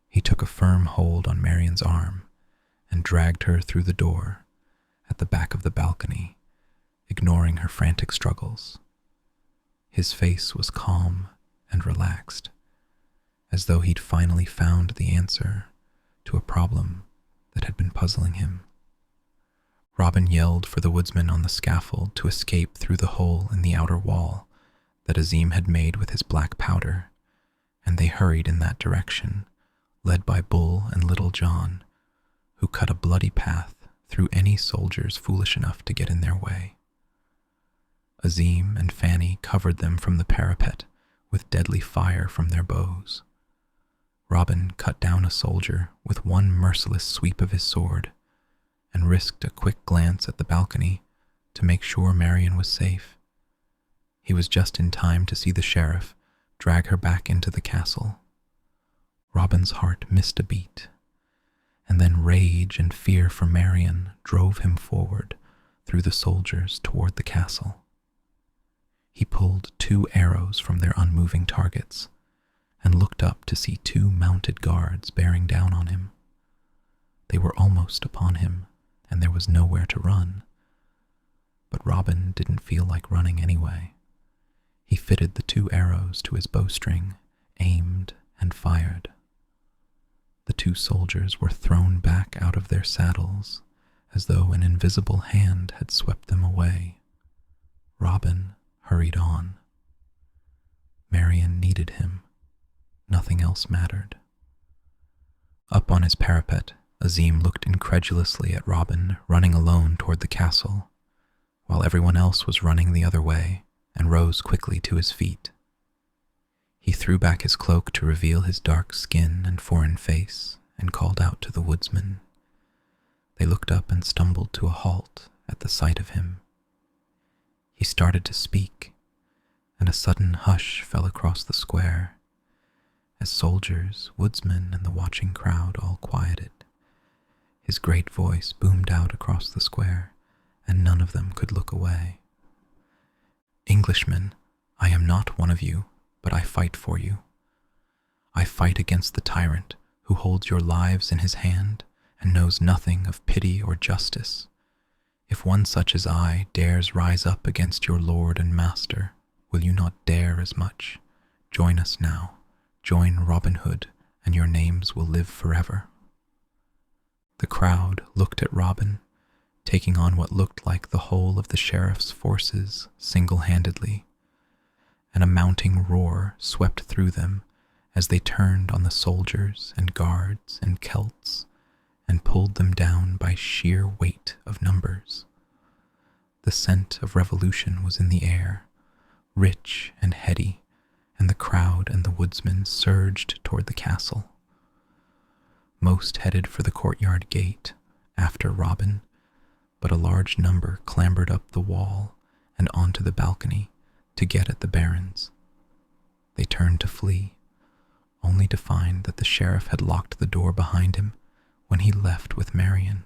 He took a firm hold on Marian's arm and dragged her through the door at the back of the balcony, ignoring her frantic struggles. His face was calm and relaxed, as though he'd finally found the answer to a problem that had been puzzling him. Robin yelled for the woodsman on the scaffold to escape through the hole in the outer wall that Azim had made with his black powder, and they hurried in that direction, led by Bull and Little John, who cut a bloody path through any soldiers foolish enough to get in their way. Azim and Fanny covered them from the parapet with deadly fire from their bows. Robin cut down a soldier with one merciless sweep of his sword, and risked a quick glance at the balcony to make sure Marian was safe. He was just in time to see the sheriff drag her back into the castle. Robin's heart missed a beat, and then rage and fear for Marian drove him forward through the soldiers toward the castle. He pulled 2 arrows from their unmoving targets and looked up to see 2 mounted guards bearing down on him. They were almost upon him, and there was nowhere to run. But Robin didn't feel like running anyway. He fitted the 2 arrows to his bowstring, aimed, and fired. The 2 soldiers were thrown back out of their saddles as though an invisible hand had swept them away. Robin hurried on. Marian needed him. Nothing else mattered. Up on his parapet, Azim looked incredulously at Robin running alone toward the castle, while everyone else was running the other way, and rose quickly to his feet. He threw back his cloak to reveal his dark skin and foreign face, and called out to the woodsmen. They looked up and stumbled to a halt at the sight of him. He started to speak, and a sudden hush fell across the square, as soldiers, woodsmen, and the watching crowd all quieted. His great voice boomed out across the square, and none of them could look away. Englishmen, I am not one of you, but I fight for you. I fight against the tyrant who holds your lives in his hand and knows nothing of pity or justice. If one such as I dares rise up against your lord and master, will you not dare as much? Join us now. Join Robin Hood, and your names will live forever. The crowd looked at Robin, taking on what looked like the whole of the sheriff's forces single-handedly, and a mounting roar swept through them as they turned on the soldiers and guards and Celts and pulled them down by sheer weight of numbers. The scent of revolution was in the air, rich and heady, and the crowd and the woodsmen surged toward the castle. Most headed for the courtyard gate after Robin, but a large number clambered up the wall and onto the balcony to get at the barons. They turned to flee, only to find that the sheriff had locked the door behind him when he left with Marian.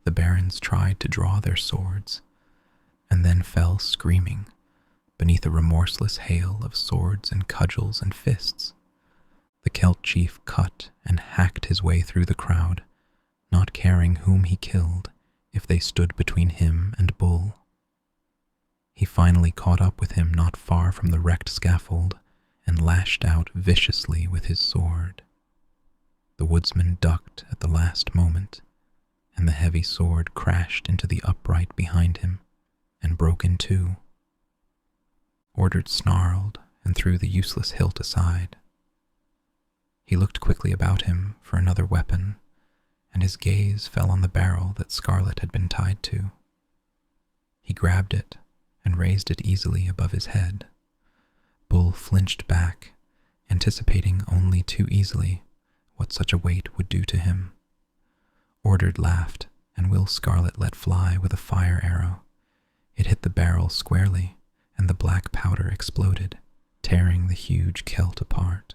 The barons tried to draw their swords, and then fell screaming beneath a remorseless hail of swords and cudgels and fists. The Celt chief cut and hacked his way through the crowd, not caring whom he killed if they stood between him and Bull. He finally caught up with him not far from the wrecked scaffold and lashed out viciously with his sword. The woodsman ducked at the last moment, and the heavy sword crashed into the upright behind him and broke in two. Ordred snarled and threw the useless hilt aside. He looked quickly about him for another weapon, and his gaze fell on the barrel that Scarlet had been tied to. He grabbed it and raised it easily above his head. Bull flinched back, anticipating only too easily what such a weight would do to him. Ordred laughed, and Will Scarlet let fly with a fire arrow. It hit the barrel squarely, and the black powder exploded, tearing the huge Celt apart.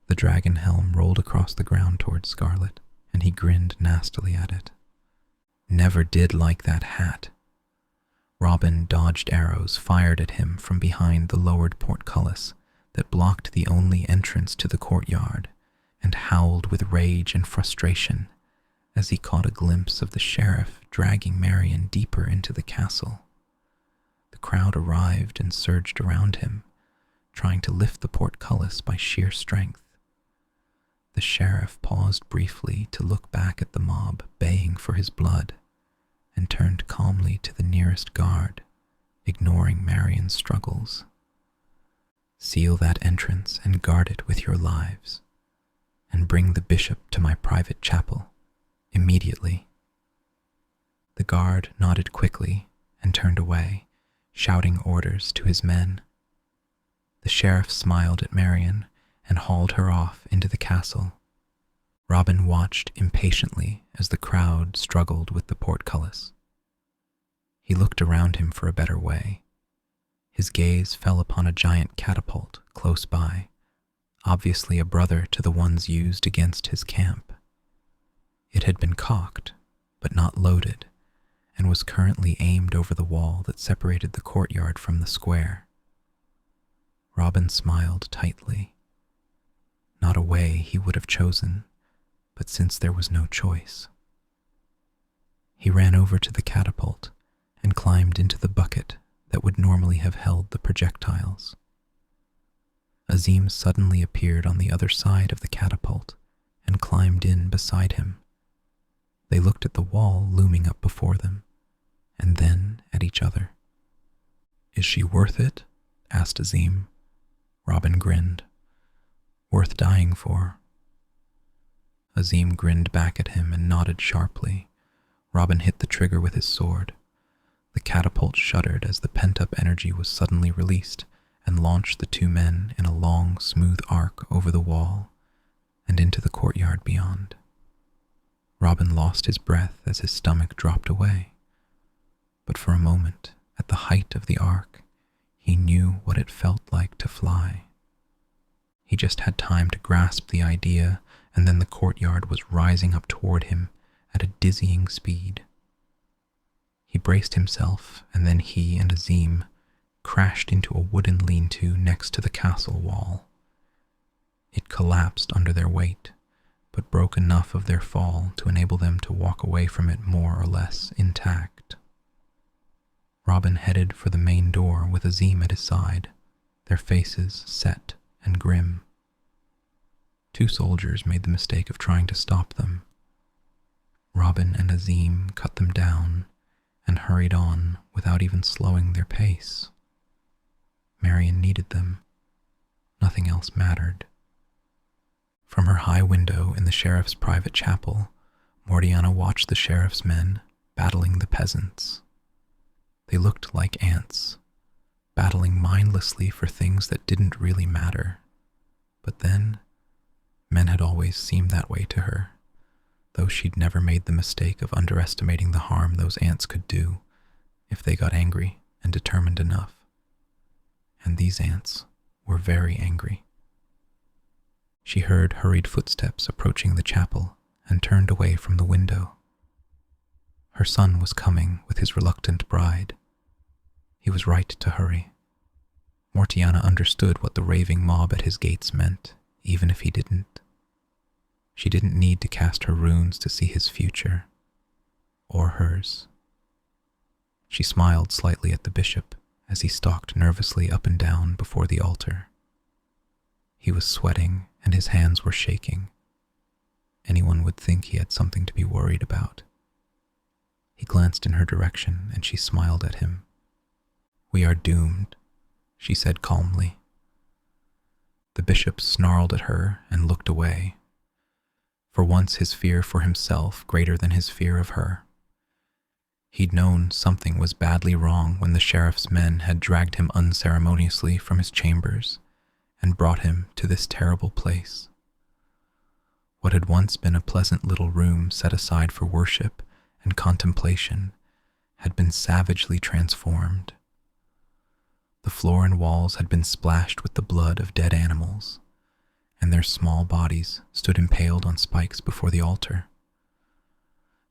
The dragon helm rolled across the ground towards Scarlet, and he grinned nastily at it. Never did like that hat. Robin dodged arrows fired at him from behind the lowered portcullis that blocked the only entrance to the courtyard, and howled with rage and frustration as he caught a glimpse of the sheriff dragging Marian deeper into the castle. The crowd arrived and surged around him, trying to lift the portcullis by sheer strength. The sheriff paused briefly to look back at the mob baying for his blood, and turned calmly to the nearest guard, ignoring Marian's struggles. "Seal that entrance and guard it with your lives, and bring the bishop to my private chapel, immediately." The guard nodded quickly and turned away, shouting orders to his men. The sheriff smiled at Marian and hauled her off into the castle. Robin watched impatiently as the crowd struggled with the portcullis. He looked around him for a better way. His gaze fell upon a giant catapult close by, obviously a brother to the ones used against his camp. It had been cocked, but not loaded, and was currently aimed over the wall that separated the courtyard from the square. Robin smiled tightly. Not a way he would have chosen, but since there was no choice. He ran over to the catapult and climbed into the bucket that would normally have held the projectiles. Azim suddenly appeared on the other side of the catapult and climbed in beside him. They looked at the wall looming up before them, and then at each other. "Is she worth it?" asked Azim. Robin grinned. "Worth dying for." Azim grinned back at him and nodded sharply. Robin hit the trigger with his sword. The catapult shuddered as the pent-up energy was suddenly released and launched the two men in a long, smooth arc over the wall and into the courtyard beyond. Robin lost his breath as his stomach dropped away. But for a moment, at the height of the arc, he knew what it felt like to fly. He just had time to grasp the idea, and then the courtyard was rising up toward him at a dizzying speed. He braced himself, and then he and Azim crashed into a wooden lean-to next to the castle wall. It collapsed under their weight, but broke enough of their fall to enable them to walk away from it more or less intact. Robin headed for the main door with Azim at his side, their faces set and grim. Two soldiers made the mistake of trying to stop them. Robin and Azim cut them down and hurried on without even slowing their pace. Marian needed them. Nothing else mattered. From her high window in the sheriff's private chapel, Mordiana watched the sheriff's men battling the peasants. They looked like ants, battling mindlessly for things that didn't really matter. But then, men had always seemed that way to her, though she'd never made the mistake of underestimating the harm those ants could do if they got angry and determined enough. And these ants were very angry. She heard hurried footsteps approaching the chapel and turned away from the window. Her son was coming with his reluctant bride. He was right to hurry. Mortiana understood what the raving mob at his gates meant, even if he didn't. She didn't need to cast her runes to see his future, or hers. She smiled slightly at the bishop as he stalked nervously up and down before the altar. He was sweating and his hands were shaking. Anyone would think he had something to be worried about. He glanced in her direction and she smiled at him. "We are doomed," she said calmly. The bishop snarled at her and looked away. For once his fear for himself greater than his fear of her. He'd known something was badly wrong when the sheriff's men had dragged him unceremoniously from his chambers and brought him to this terrible place. What had once been a pleasant little room set aside for worship and contemplation had been savagely transformed. The floor and walls had been splashed with the blood of dead animals, and their small bodies stood impaled on spikes before the altar.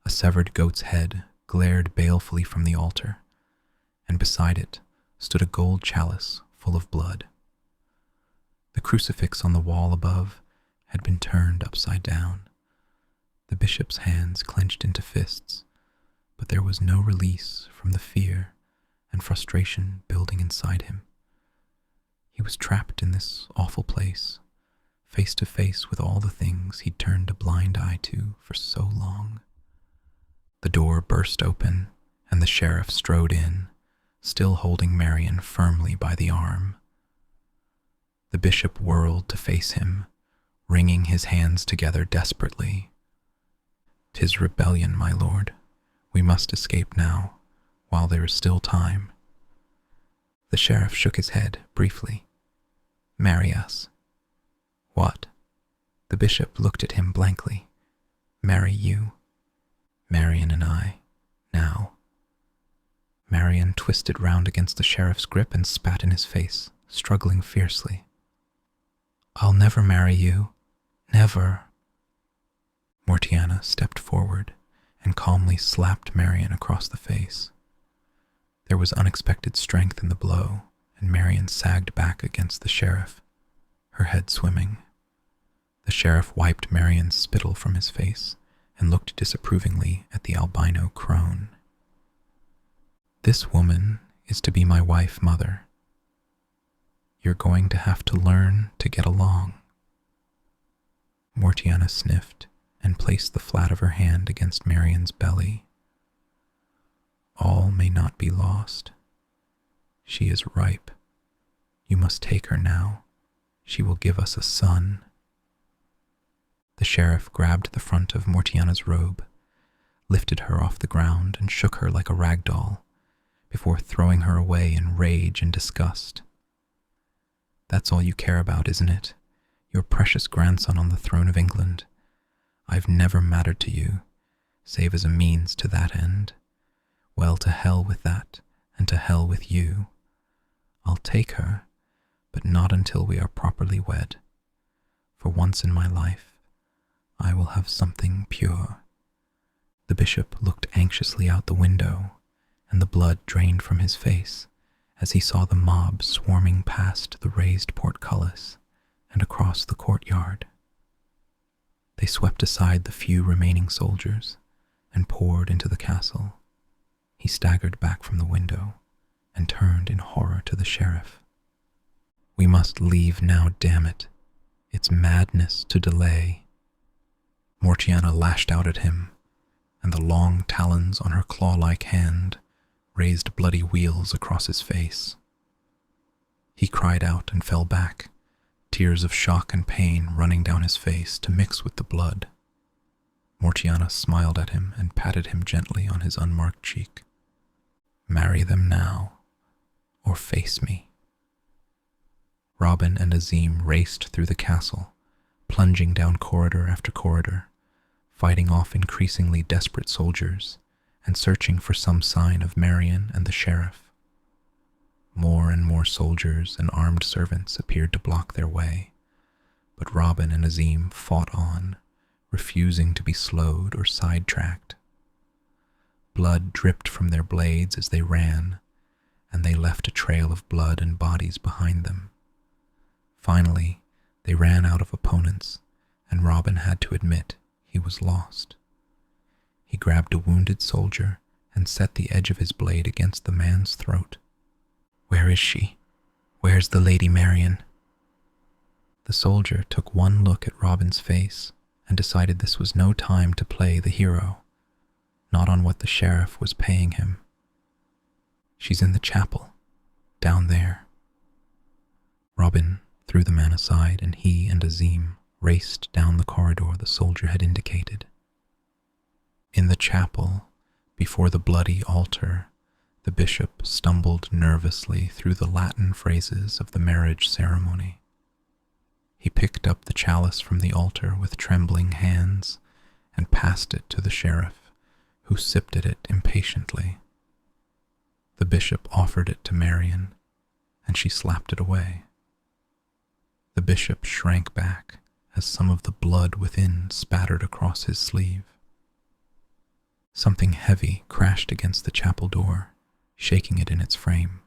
A severed goat's head glared balefully from the altar, and beside it stood a gold chalice full of blood. The crucifix on the wall above had been turned upside down. The bishop's hands clenched into fists, but there was no release from the fear and frustration building inside him. He was trapped in this awful place, face to face with all the things he'd turned a blind eye to for so long. The door burst open, and the sheriff strode in, still holding Marion firmly by the arm. The bishop whirled to face him, wringing his hands together desperately. "'Tis rebellion, my lord. We must escape now, while there is still time." The sheriff shook his head briefly. "Marry us." "What?" The bishop looked at him blankly. "Marry you. Marion and I, now." Marion twisted round against the sheriff's grip and spat in his face, struggling fiercely. "I'll never marry you. Never." Mortiana stepped forward and calmly slapped Marion across the face. There was unexpected strength in the blow, and Marion sagged back against the sheriff, her head swimming. The sheriff wiped Marion's spittle from his face and looked disapprovingly at the albino crone. "This woman is to be my wife, Mother. You're going to have to learn to get along." Mortiana sniffed and placed the flat of her hand against Marion's belly. "All may not be lost. She is ripe. You must take her now. She will give us a son." The sheriff grabbed the front of Mortiana's robe, lifted her off the ground, and shook her like a rag doll, before throwing her away in rage and disgust. "That's all you care about, isn't it? Your precious grandson on the throne of England. I've never mattered to you, save as a means to that end. Well, to hell with that, and to hell with you. I'll take her, but not until we are properly wed. For once in my life, I will have something pure." The bishop looked anxiously out the window, and the blood drained from his face as he saw the mob swarming past the raised portcullis and across the courtyard. They swept aside the few remaining soldiers and poured into the castle. He staggered back from the window and turned in horror to the sheriff. "We must leave now, damn it. It's madness to delay." Mortiana lashed out at him, and the long talons on her claw-like hand raised bloody wheals across his face. He cried out and fell back, tears of shock and pain running down his face to mix with the blood. Mortiana smiled at him and patted him gently on his unmarked cheek. "Marry them now. or face me. Robin and Azim raced through the castle, plunging down corridor after corridor, fighting off increasingly desperate soldiers and searching for some sign of Marian and the sheriff. More and more soldiers and armed servants appeared to block their way, but Robin and Azim fought on, refusing to be slowed or sidetracked. Blood dripped from their blades as they ran, and they left a trail of blood and bodies behind them. Finally, they ran out of opponents, and Robin had to admit he was lost. He grabbed a wounded soldier and set the edge of his blade against the man's throat. "Where is she? Where's the Lady Marian?" The soldier took one look at Robin's face and decided this was no time to play the hero, not on what the sheriff was paying him. "She's in the chapel, down there." Robin threw the man aside, and he and Azim raced down the corridor the soldier had indicated. In the chapel, before the bloody altar, the bishop stumbled nervously through the Latin phrases of the marriage ceremony. He picked up the chalice from the altar with trembling hands and passed it to the sheriff, who sipped at it impatiently. The bishop offered it to Marian, and she slapped it away. The bishop shrank back as some of the blood within spattered across his sleeve. Something heavy crashed against the chapel door, shaking it in its frame.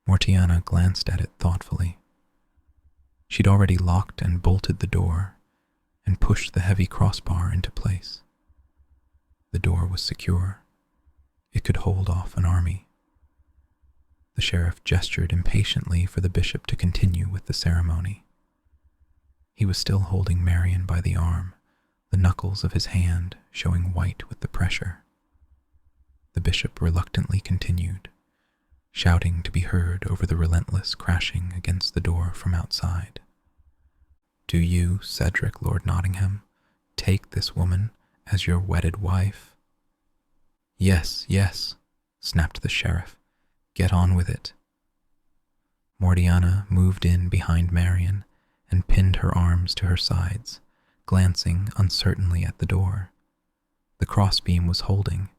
Mortiana glanced at it thoughtfully. She'd already locked and bolted the door and pushed the heavy crossbar into place. The door was secure. It could hold off an army. The sheriff gestured impatiently for the bishop to continue with the ceremony. He was still holding Marian by the arm, the knuckles of his hand showing white with the pressure. The bishop reluctantly continued, shouting to be heard over the relentless crashing against the door from outside. "Do you, Cedric, Lord Nottingham, take this woman as your wedded wife?" "Yes, yes," snapped the sheriff. "Get on with it." Mortiana moved in behind Marian and pinned her arms to her sides, glancing uncertainly at the door. The crossbeam was holding,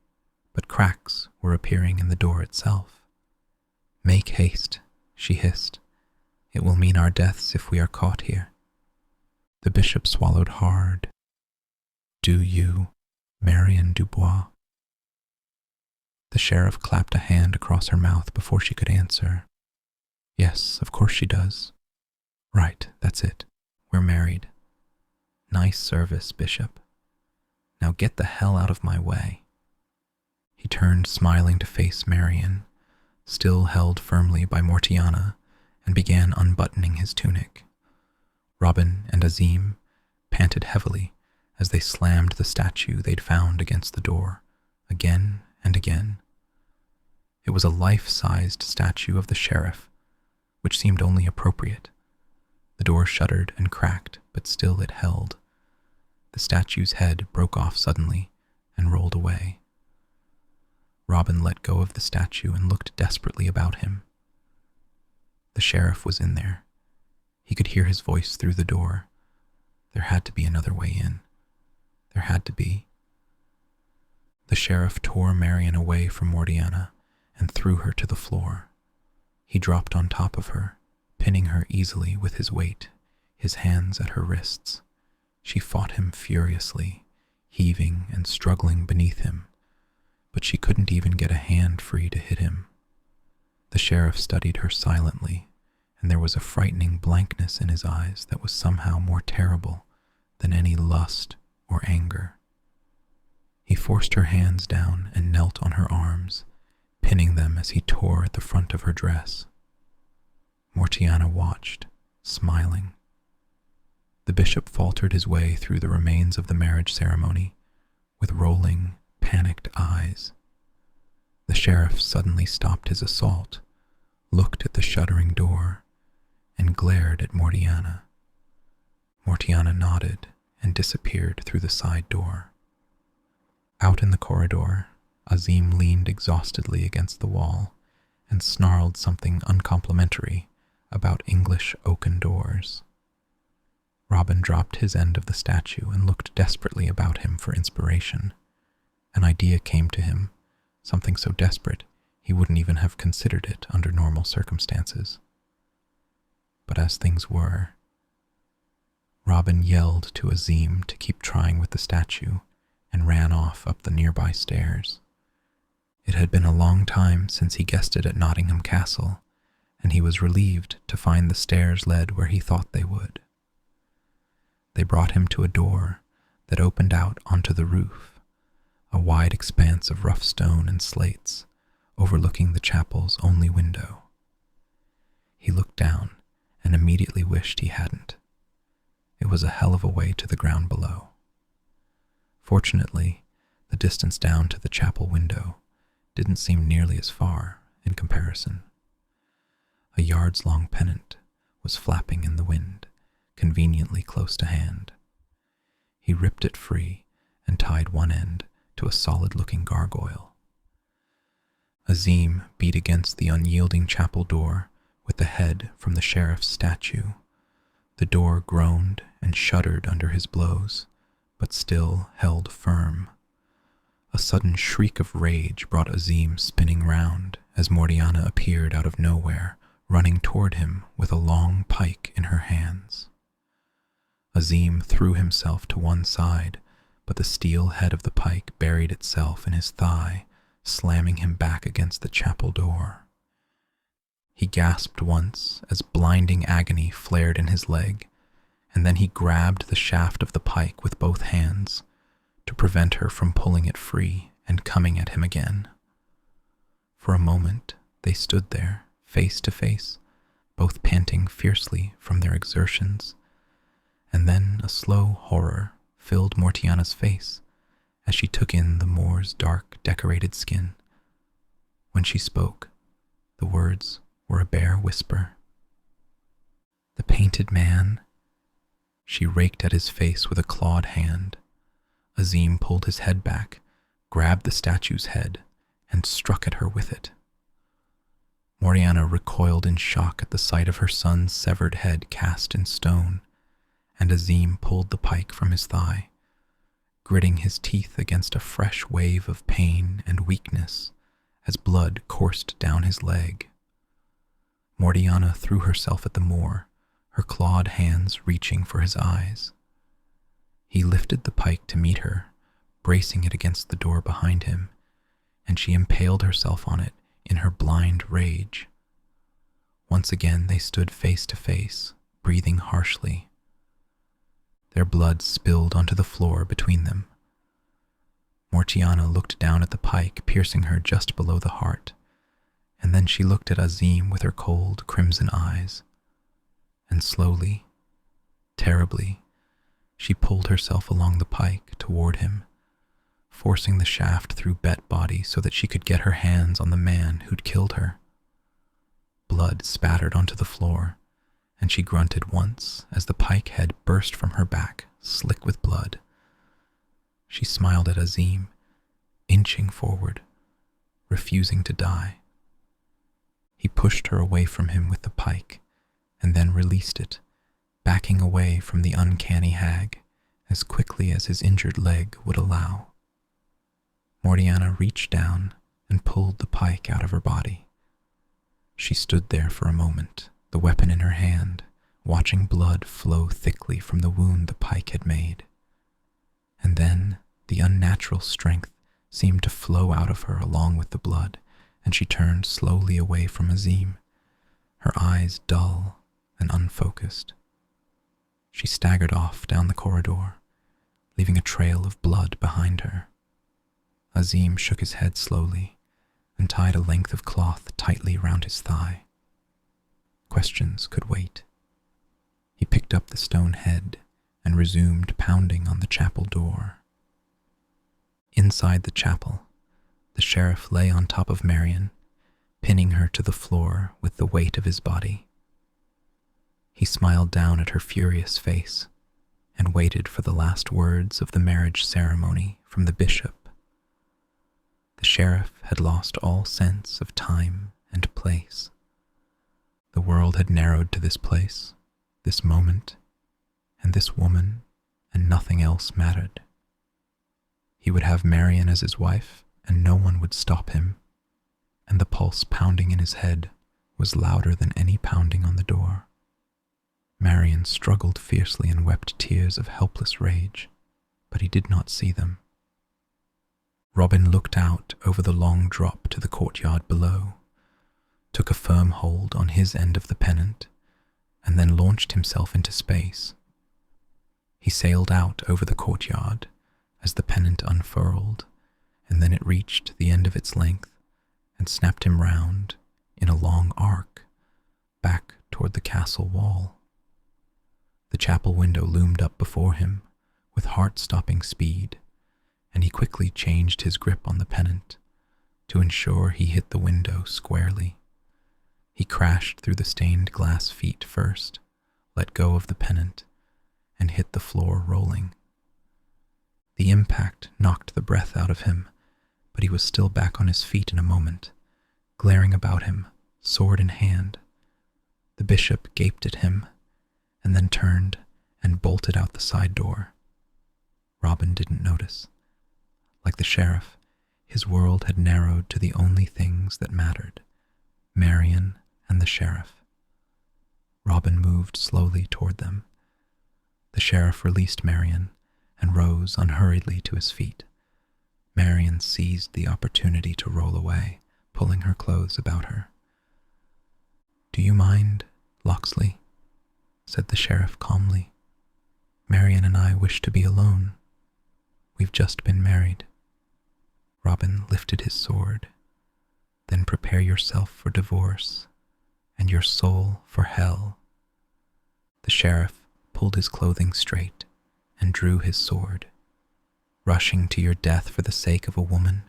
but cracks were appearing in the door itself. "Make haste," she hissed. "It will mean our deaths if we are caught here." The bishop swallowed hard. "Do you, Marian Dubois?" The sheriff clapped a hand across her mouth before she could answer. "Yes, of course she does." "Right, that's it. We're married." "Nice service, Bishop. Now get the hell out of my way." He turned smiling to face Marian, still held firmly by Mortiana, and began unbuttoning his tunic. Robin and Azim panted heavily as they slammed the statue they'd found against the door, again and again. It was a life-sized statue of the sheriff, which seemed only appropriate. The door shuddered and cracked, but still it held. The statue's head broke off suddenly and rolled away. Robin let go of the statue and looked desperately about him. The sheriff was in there. He could hear his voice through the door. There had to be another way in. There had to be. The sheriff tore Marian away from Mortiana and threw her to the floor. He dropped on top of her, pinning her easily with his weight, his hands at her wrists. She fought him furiously, heaving and struggling beneath him, but she couldn't even get a hand free to hit him. The sheriff studied her silently, and there was a frightening blankness in his eyes that was somehow more terrible than any lust or anger. He forced her hands down and knelt on her arms, pinning them as he tore at the front of her dress. Mortiana watched, smiling. The bishop faltered his way through the remains of the marriage ceremony, with rolling, panicked eyes. The sheriff suddenly stopped his assault, looked at the shuddering door, and glared at Mortiana. Mortiana nodded and disappeared through the side door. Out in the corridor, Azim leaned exhaustedly against the wall and snarled something uncomplimentary about English oaken doors. Robin dropped his end of the statue and looked desperately about him for inspiration. An idea came to him, something so desperate he wouldn't even have considered it under normal circumstances. But as things were, Robin yelled to Azim to keep trying with the statue and ran off up the nearby stairs. It had been a long time since he guessed it at Nottingham Castle, and he was relieved to find the stairs led where he thought they would. They brought him to a door that opened out onto the roof, a wide expanse of rough stone and slates overlooking the chapel's only window. He looked down and immediately wished he hadn't. It was a hell of a way to the ground below. Fortunately, the distance down to the chapel window didn't seem nearly as far in comparison. A yard's-long pennant was flapping in the wind, conveniently close to hand. He ripped it free and tied one end to a solid-looking gargoyle. Azim beat against the unyielding chapel door with the head from the sheriff's statue. The door groaned and shuddered under his blows, but still held firm. A sudden shriek of rage brought Azim spinning round as Morgiana appeared out of nowhere, running toward him with a long pike in her hands. Azim threw himself to one side, but the steel head of the pike buried itself in his thigh, slamming him back against the chapel door. He gasped once as blinding agony flared in his leg, and then he grabbed the shaft of the pike with both hands to prevent her from pulling it free and coming at him again. For a moment they stood there, face to face, both panting fiercely from their exertions, and then a slow horror filled Morgiana's face as she took in the Moor's dark, decorated skin. When she spoke, the words were a bare whisper. "The painted man." She raked at his face with a clawed hand. Azim pulled his head back, grabbed the statue's head, and struck at her with it. Morgiana recoiled in shock at the sight of her son's severed head cast in stone, and Azim pulled the pike from his thigh, gritting his teeth against a fresh wave of pain and weakness as blood coursed down his leg. Morgiana threw herself at the Moor, her clawed hands reaching for his eyes. He lifted the pike to meet her, bracing it against the door behind him, and she impaled herself on it in her blind rage. Once again they stood face to face, breathing harshly. Their blood spilled onto the floor between them. Morgiana looked down at the pike piercing her just below the heart, and then she looked at Azim with her cold, crimson eyes, and slowly, terribly, she pulled herself along the pike toward him, forcing the shaft through Bet body so that she could get her hands on the man who'd killed her. Blood spattered onto the floor, and she grunted once as the pike head burst from her back, slick with blood. She smiled at Azim, inching forward, refusing to die. He pushed her away from him with the pike, and then released it, backing away from the uncanny hag as quickly as his injured leg would allow. Morgiana reached down and pulled the pike out of her body. She stood there for a moment, the weapon in her hand, watching blood flow thickly from the wound the pike had made. And then the unnatural strength seemed to flow out of her along with the blood, and she turned slowly away from Azim, her eyes dull and unfocused. She staggered off down the corridor, leaving a trail of blood behind her. Azim shook his head slowly and tied a length of cloth tightly round his thigh. Questions could wait. He picked up the stone head and resumed pounding on the chapel door. Inside the chapel, the sheriff lay on top of Marion, pinning her to the floor with the weight of his body. He smiled down at her furious face and waited for the last words of the marriage ceremony from the bishop. The sheriff had lost all sense of time and place. The world had narrowed to this place, this moment, and this woman, and nothing else mattered. He would have Marian as his wife, and no one would stop him, and the pulse pounding in his head was louder than any pounding on the door. Marian struggled fiercely and wept tears of helpless rage, but he did not see them. Robin looked out over the long drop to the courtyard below, took a firm hold on his end of the pennant, and then launched himself into space. He sailed out over the courtyard as the pennant unfurled, and then it reached the end of its length and snapped him round in a long arc back toward the castle wall. The chapel window loomed up before him with heart-stopping speed, and he quickly changed his grip on the pennant to ensure he hit the window squarely. He crashed through the stained glass feet first, let go of the pennant, and hit the floor rolling. The impact knocked the breath out of him, but he was still back on his feet in a moment, glaring about him, sword in hand. The bishop gaped at him, and then turned and bolted out the side door. Robin didn't notice. Like the sheriff, his world had narrowed to the only things that mattered, Marian and the sheriff. Robin moved slowly toward them. The sheriff released Marian and rose unhurriedly to his feet. Marian seized the opportunity to roll away, pulling her clothes about her. "Do you mind, Locksley?" said the sheriff calmly. "Marian and I wish to be alone. We've just been married." Robin lifted his sword. "Then prepare yourself for divorce, and your soul for hell." The sheriff pulled his clothing straight and drew his sword. "Rushing to your death for the sake of a woman?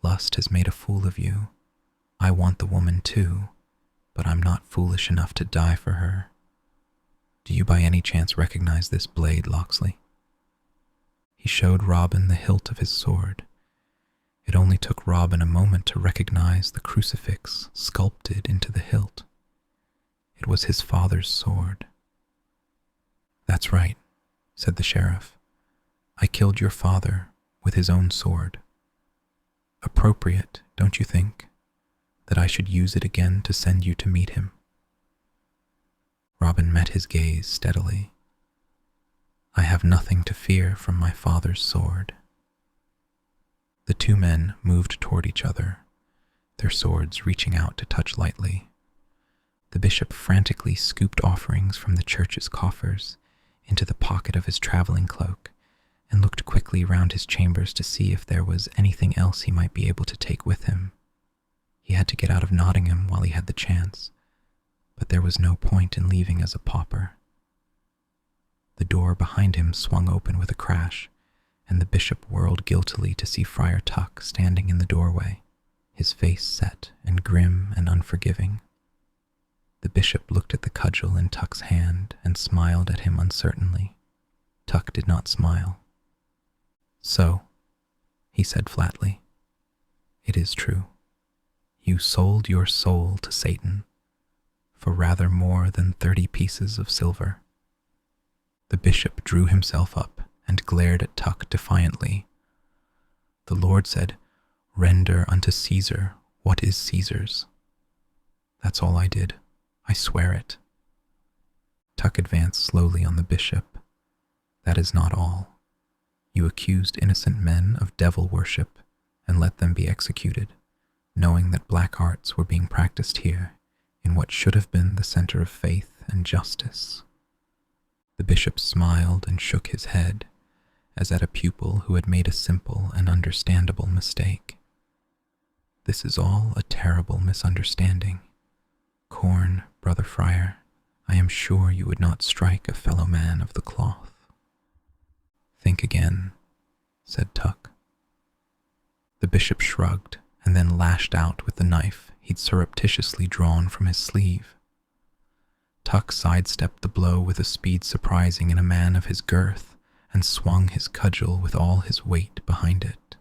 Lust has made a fool of you. I want the woman too, but I'm not foolish enough to die for her. Do you by any chance recognize this blade, Locksley?" He showed Robin the hilt of his sword. It only took Robin a moment to recognize the crucifix sculpted into the hilt. It was his father's sword. "That's right," said the sheriff. "I killed your father with his own sword. Appropriate, don't you think, that I should use it again to send you to meet him?" Robin met his gaze steadily. "I have nothing to fear from my father's sword." The two men moved toward each other, their swords reaching out to touch lightly. The bishop frantically scooped offerings from the church's coffers into the pocket of his traveling cloak and looked quickly round his chambers to see if there was anything else he might be able to take with him. He had to get out of Nottingham while he had the chance, but there was no point in leaving as a pauper. The door behind him swung open with a crash, and the bishop whirled guiltily to see Friar Tuck standing in the doorway, his face set and grim and unforgiving. The bishop looked at the cudgel in Tuck's hand and smiled at him uncertainly. Tuck did not smile. "So," he said flatly, "it is true. You sold your soul to Satan for rather more than 30 pieces of silver." The bishop drew himself up and glared at Tuck defiantly. "The Lord said, 'Render unto Caesar what is Caesar's.' That's all I did. I swear it." Tuck advanced slowly on the bishop. "That is not all. You accused innocent men of devil worship and let them be executed, knowing that black arts were being practiced here in what should have been the center of faith and justice." The bishop smiled and shook his head, as at a pupil who had made a simple and understandable mistake. "This is all a terrible misunderstanding. Corn, brother friar, I am sure you would not strike a fellow man of the cloth." "Think again," said Tuck. The bishop shrugged and then lashed out with the knife he'd surreptitiously drawn from his sleeve. Tuck sidestepped the blow with a speed surprising in a man of his girth and swung his cudgel with all his weight behind it.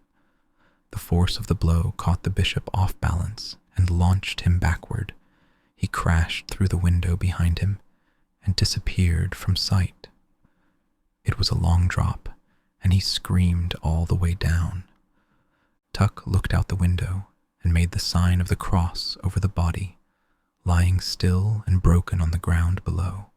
The force of the blow caught the bishop off balance and launched him backward. He crashed through the window behind him and disappeared from sight. It was a long drop, and he screamed all the way down. Tuck looked out the window and made the sign of the cross over the body, lying still and broken on the ground below.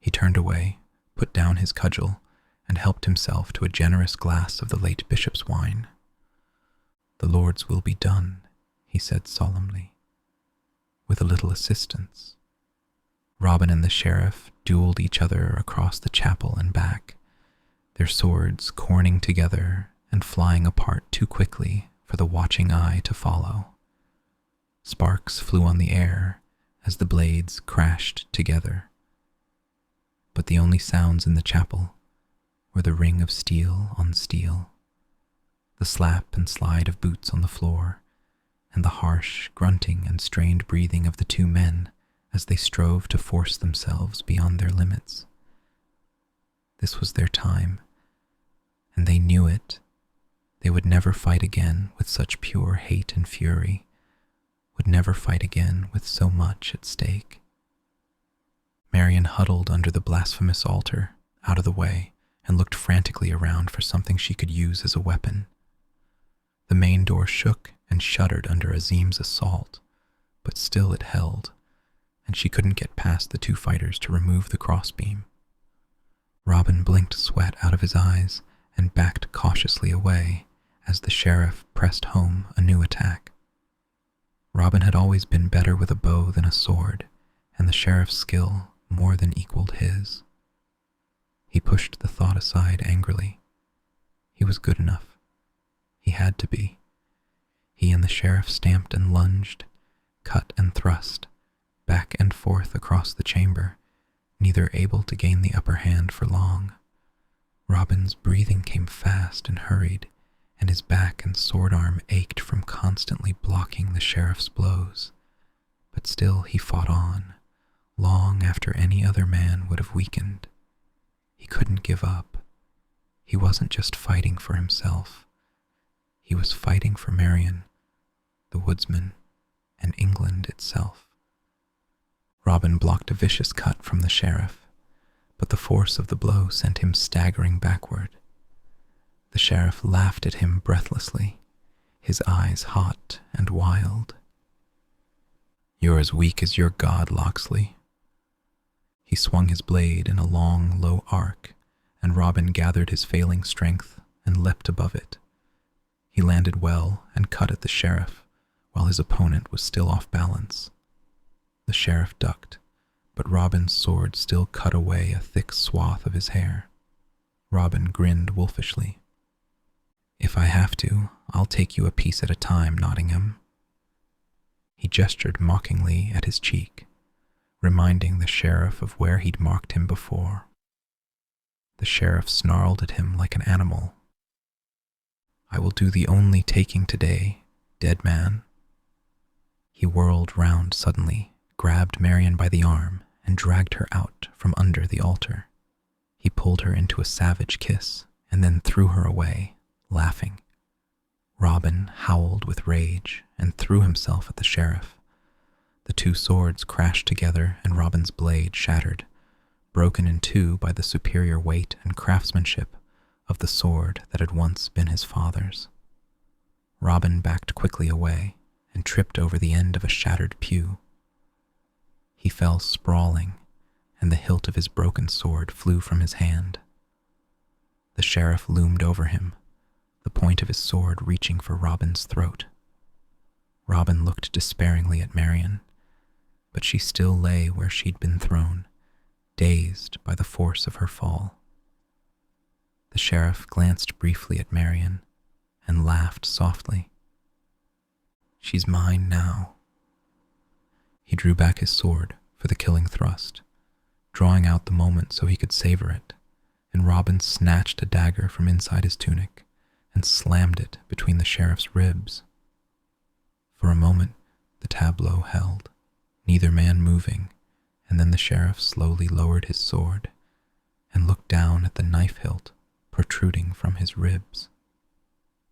He turned away, put down his cudgel, and helped himself to a generous glass of the late bishop's wine. "The Lord's will be done," he said solemnly, "with a little assistance." Robin and the sheriff dueled each other across the chapel and back, their swords corning together and flying apart too quickly for the watching eye to follow. Sparks flew on the air as the blades crashed together. But the only sounds in the chapel were the ring of steel on steel, the slap and slide of boots on the floor, and the harsh grunting and strained breathing of the two men as they strove to force themselves beyond their limits. This was their time, and they knew it. They would never fight again with such pure hate and fury, would never fight again with so much at stake. Marian huddled under the blasphemous altar, out of the way, and looked frantically around for something she could use as a weapon. The main door shook and shuddered under Azim's assault, but still it held, and she couldn't get past the two fighters to remove the crossbeam. Robin blinked sweat out of his eyes and backed cautiously away as the sheriff pressed home a new attack. Robin had always been better with a bow than a sword, and the sheriff's skill more than equaled his. He pushed the thought aside angrily. He was good enough. He had to be. He and the sheriff stamped and lunged, cut and thrust, back and forth across the chamber, neither able to gain the upper hand for long. Robin's breathing came fast and hurried, and his back and sword arm ached from constantly blocking the sheriff's blows. But still he fought on, long after any other man would have weakened. He couldn't give up. He wasn't just fighting for himself. He was fighting for Marian, the woodsman, and England itself. Robin blocked a vicious cut from the sheriff, but the force of the blow sent him staggering backward. The sheriff laughed at him breathlessly, his eyes hot and wild. "You're as weak as your god, Locksley." He swung his blade in a long, low arc, and Robin gathered his failing strength and leapt above it. He landed well and cut at the sheriff, while his opponent was still off balance. The sheriff ducked, but Robin's sword still cut away a thick swath of his hair. Robin grinned wolfishly. "If I have to, I'll take you a piece at a time, Nottingham." He gestured mockingly at his cheek, reminding the sheriff of where he'd marked him before. The sheriff snarled at him like an animal. "I will do the only taking today, dead man." He whirled round suddenly, grabbed Marian by the arm, and dragged her out from under the altar. He pulled her into a savage kiss, and then threw her away, laughing. Robin howled with rage and threw himself at the sheriff. The two swords crashed together, and Robin's blade shattered, broken in two by the superior weight and craftsmanship of the sword that had once been his father's. Robin backed quickly away and tripped over the end of a shattered pew. He fell sprawling, and the hilt of his broken sword flew from his hand. The sheriff loomed over him, the point of his sword reaching for Robin's throat. Robin looked despairingly at Marian, but she still lay where she'd been thrown, dazed by the force of her fall. The sheriff glanced briefly at Marian and laughed softly. "She's mine now." He drew back his sword for the killing thrust, drawing out the moment so he could savor it, and Robin snatched a dagger from inside his tunic and slammed it between the sheriff's ribs. For a moment, the tableau held, neither man moving, and then the sheriff slowly lowered his sword and looked down at the knife hilt protruding from his ribs.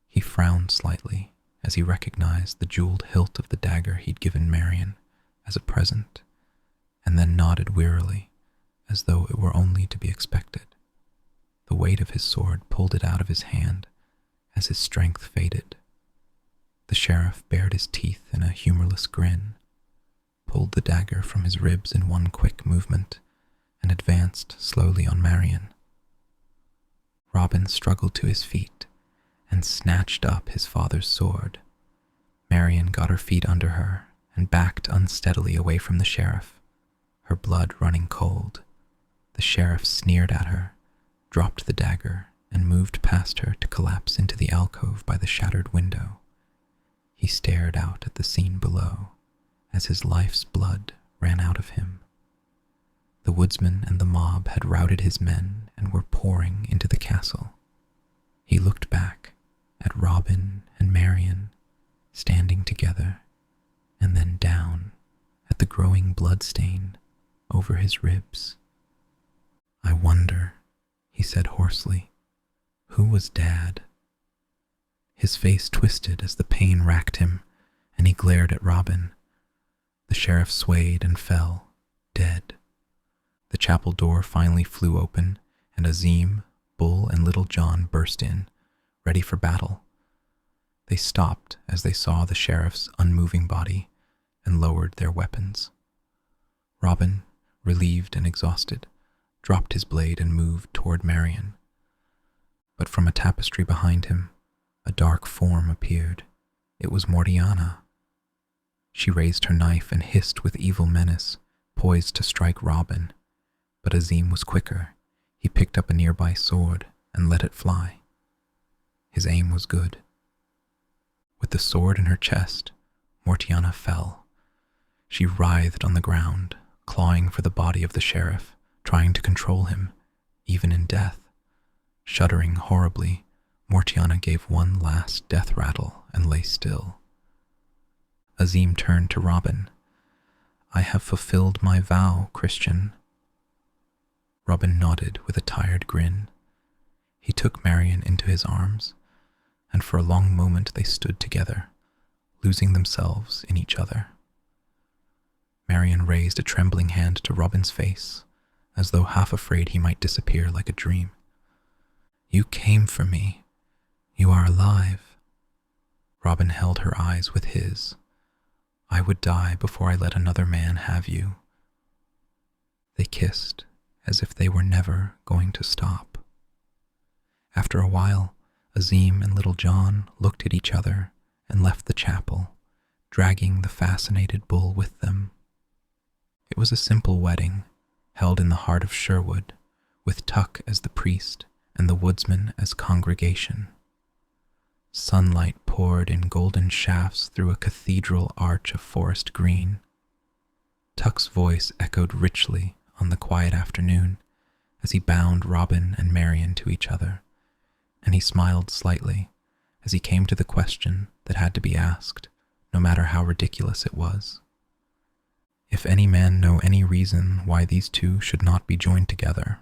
He frowned slightly as he recognized the jeweled hilt of the dagger he'd given Marion as a present, and then nodded wearily, as though it were only to be expected. The weight of his sword pulled it out of his hand as his strength faded. The sheriff bared his teeth in a humorless grin, pulled the dagger from his ribs in one quick movement, and advanced slowly on Marion. Robin struggled to his feet and snatched up his father's sword. Marion got her feet under her and backed unsteadily away from the sheriff, her blood running cold. The sheriff sneered at her, dropped the dagger, and moved past her to collapse into the alcove by the shattered window. He stared out at the scene below as his life's blood ran out of him. The woodsman and the mob had routed his men and were pouring into the castle. He looked back at Robin and Marion standing together, and then down at the growing bloodstain over his ribs. "I wonder," he said hoarsely, "who was Dad?" His face twisted as the pain racked him, and he glared at Robin. The sheriff swayed and fell, dead. The chapel door finally flew open, and Azim, Bull, and Little John burst in, ready for battle. They stopped as they saw the sheriff's unmoving body and lowered their weapons. Robin, relieved and exhausted, dropped his blade and moved toward Marion. But from a tapestry behind him, a dark form appeared. It was Mortiana. She raised her knife and hissed with evil menace, poised to strike Robin. But Azim was quicker. He picked up a nearby sword and let it fly. His aim was good. With the sword in her chest, Mortiana fell. She writhed on the ground, clawing for the body of the sheriff, trying to control him, even in death. Shuddering horribly, Mortiana gave one last death rattle and lay still. Azim turned to Robin. "I have fulfilled my vow, Christian." Robin nodded with a tired grin. He took Marion into his arms, and for a long moment they stood together, losing themselves in each other. Marion raised a trembling hand to Robin's face, as though half afraid he might disappear like a dream. "You came for me. You are alive." Robin held her eyes with his. "I would die before I let another man have you." They kissed, as if they were never going to stop. After a while, Azim and Little John looked at each other and left the chapel, dragging the fascinated bull with them. It was a simple wedding, held in the heart of Sherwood, with Tuck as the priest and the woodsman as congregation. Sunlight poured in golden shafts through a cathedral arch of forest green. Tuck's voice echoed richly on the quiet afternoon as he bound Robin and Marion to each other, and he smiled slightly as he came to the question that had to be asked, no matter how ridiculous it was. If any man know any reason why these two should not be joined together.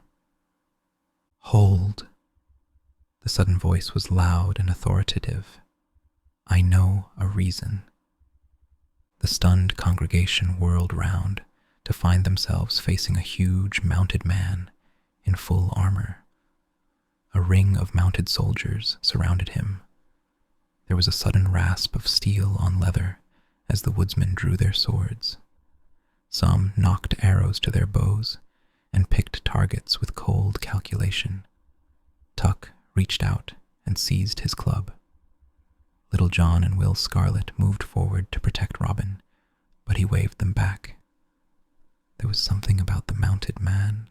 "Hold." The sudden voice was loud and authoritative. "I know a reason." The stunned congregation whirled round to find themselves facing a huge mounted man in full armor. A ring of mounted soldiers surrounded him. There was a sudden rasp of steel on leather as the woodsmen drew their swords. Some knocked arrows to their bows and picked targets with cold calculation. Tuck reached out and seized his club. Little John and Will Scarlet moved forward to protect Robin, but he waved them back. There was something about the mounted man.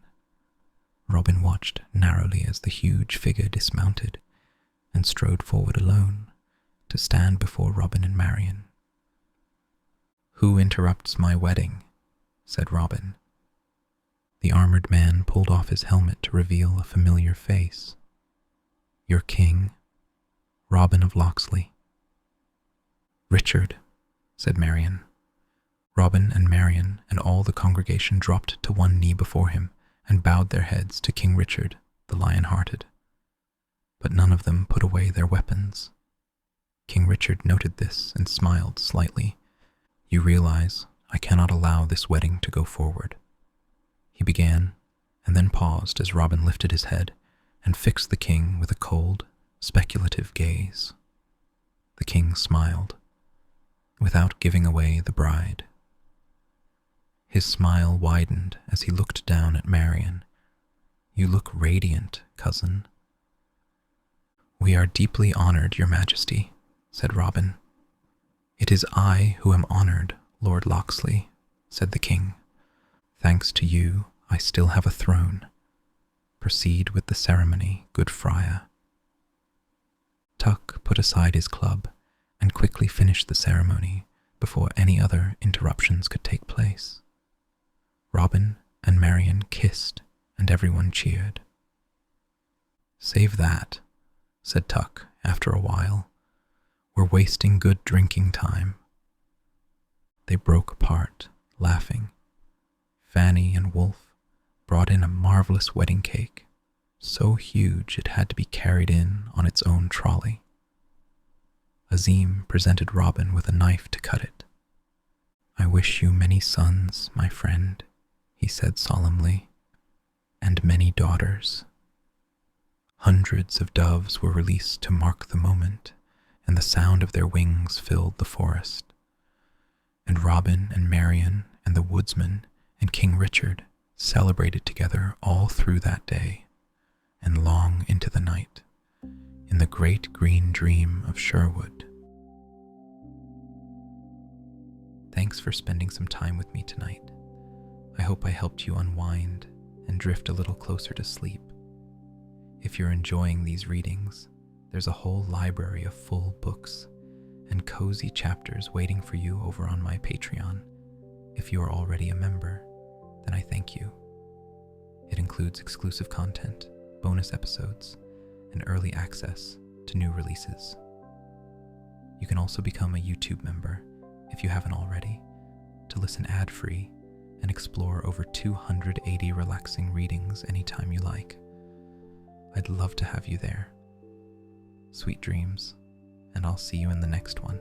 Robin watched narrowly as the huge figure dismounted and strode forward alone to stand before Robin and Marion. "Who interrupts my wedding?" said Robin. The armored man pulled off his helmet to reveal a familiar face. "Your king, Robin of Locksley." "Richard," said Marion. Robin and Marion and all the congregation dropped to one knee before him and bowed their heads to King Richard, the Lion-Hearted. But none of them put away their weapons. King Richard noted this and smiled slightly. You realize I cannot allow this wedding to go forward. He began, and then paused as Robin lifted his head and fixed the king with a cold, speculative gaze. The king smiled, without giving away the bride. His smile widened as he looked down at Marian. You look radiant, cousin. We are deeply honored, your majesty, said Robin. It is I who am honored, Lord Locksley, said the king. Thanks to you, I still have a throne. Proceed with the ceremony, good friar. Tuck put aside his club and quickly finished the ceremony before any other interruptions could take place. Robin and Marian kissed, and everyone cheered. Save that, said Tuck after a while. We're wasting good drinking time. They broke apart, laughing. Fanny and Wolf brought in a marvelous wedding cake, so huge it had to be carried in on its own trolley. Azim presented Robin with a knife to cut it. I wish you many sons, my friend, he said solemnly, and many daughters. Hundreds of doves were released to mark the moment, and the sound of their wings filled the forest. And Robin and Marian and the woodsman and King Richard celebrated together all through that day and long into the night in the great green dream of Sherwood. Thanks for spending some time with me tonight. I hope I helped you unwind and drift a little closer to sleep. If you're enjoying these readings, there's a whole library of full books and cozy chapters waiting for you over on my Patreon. If you are already a member, then I thank you. It includes exclusive content, bonus episodes, and early access to new releases. You can also become a YouTube member, if you haven't already, to listen ad-free and explore over 280 relaxing readings anytime you like. I'd love to have you there. Sweet dreams, and I'll see you in the next one.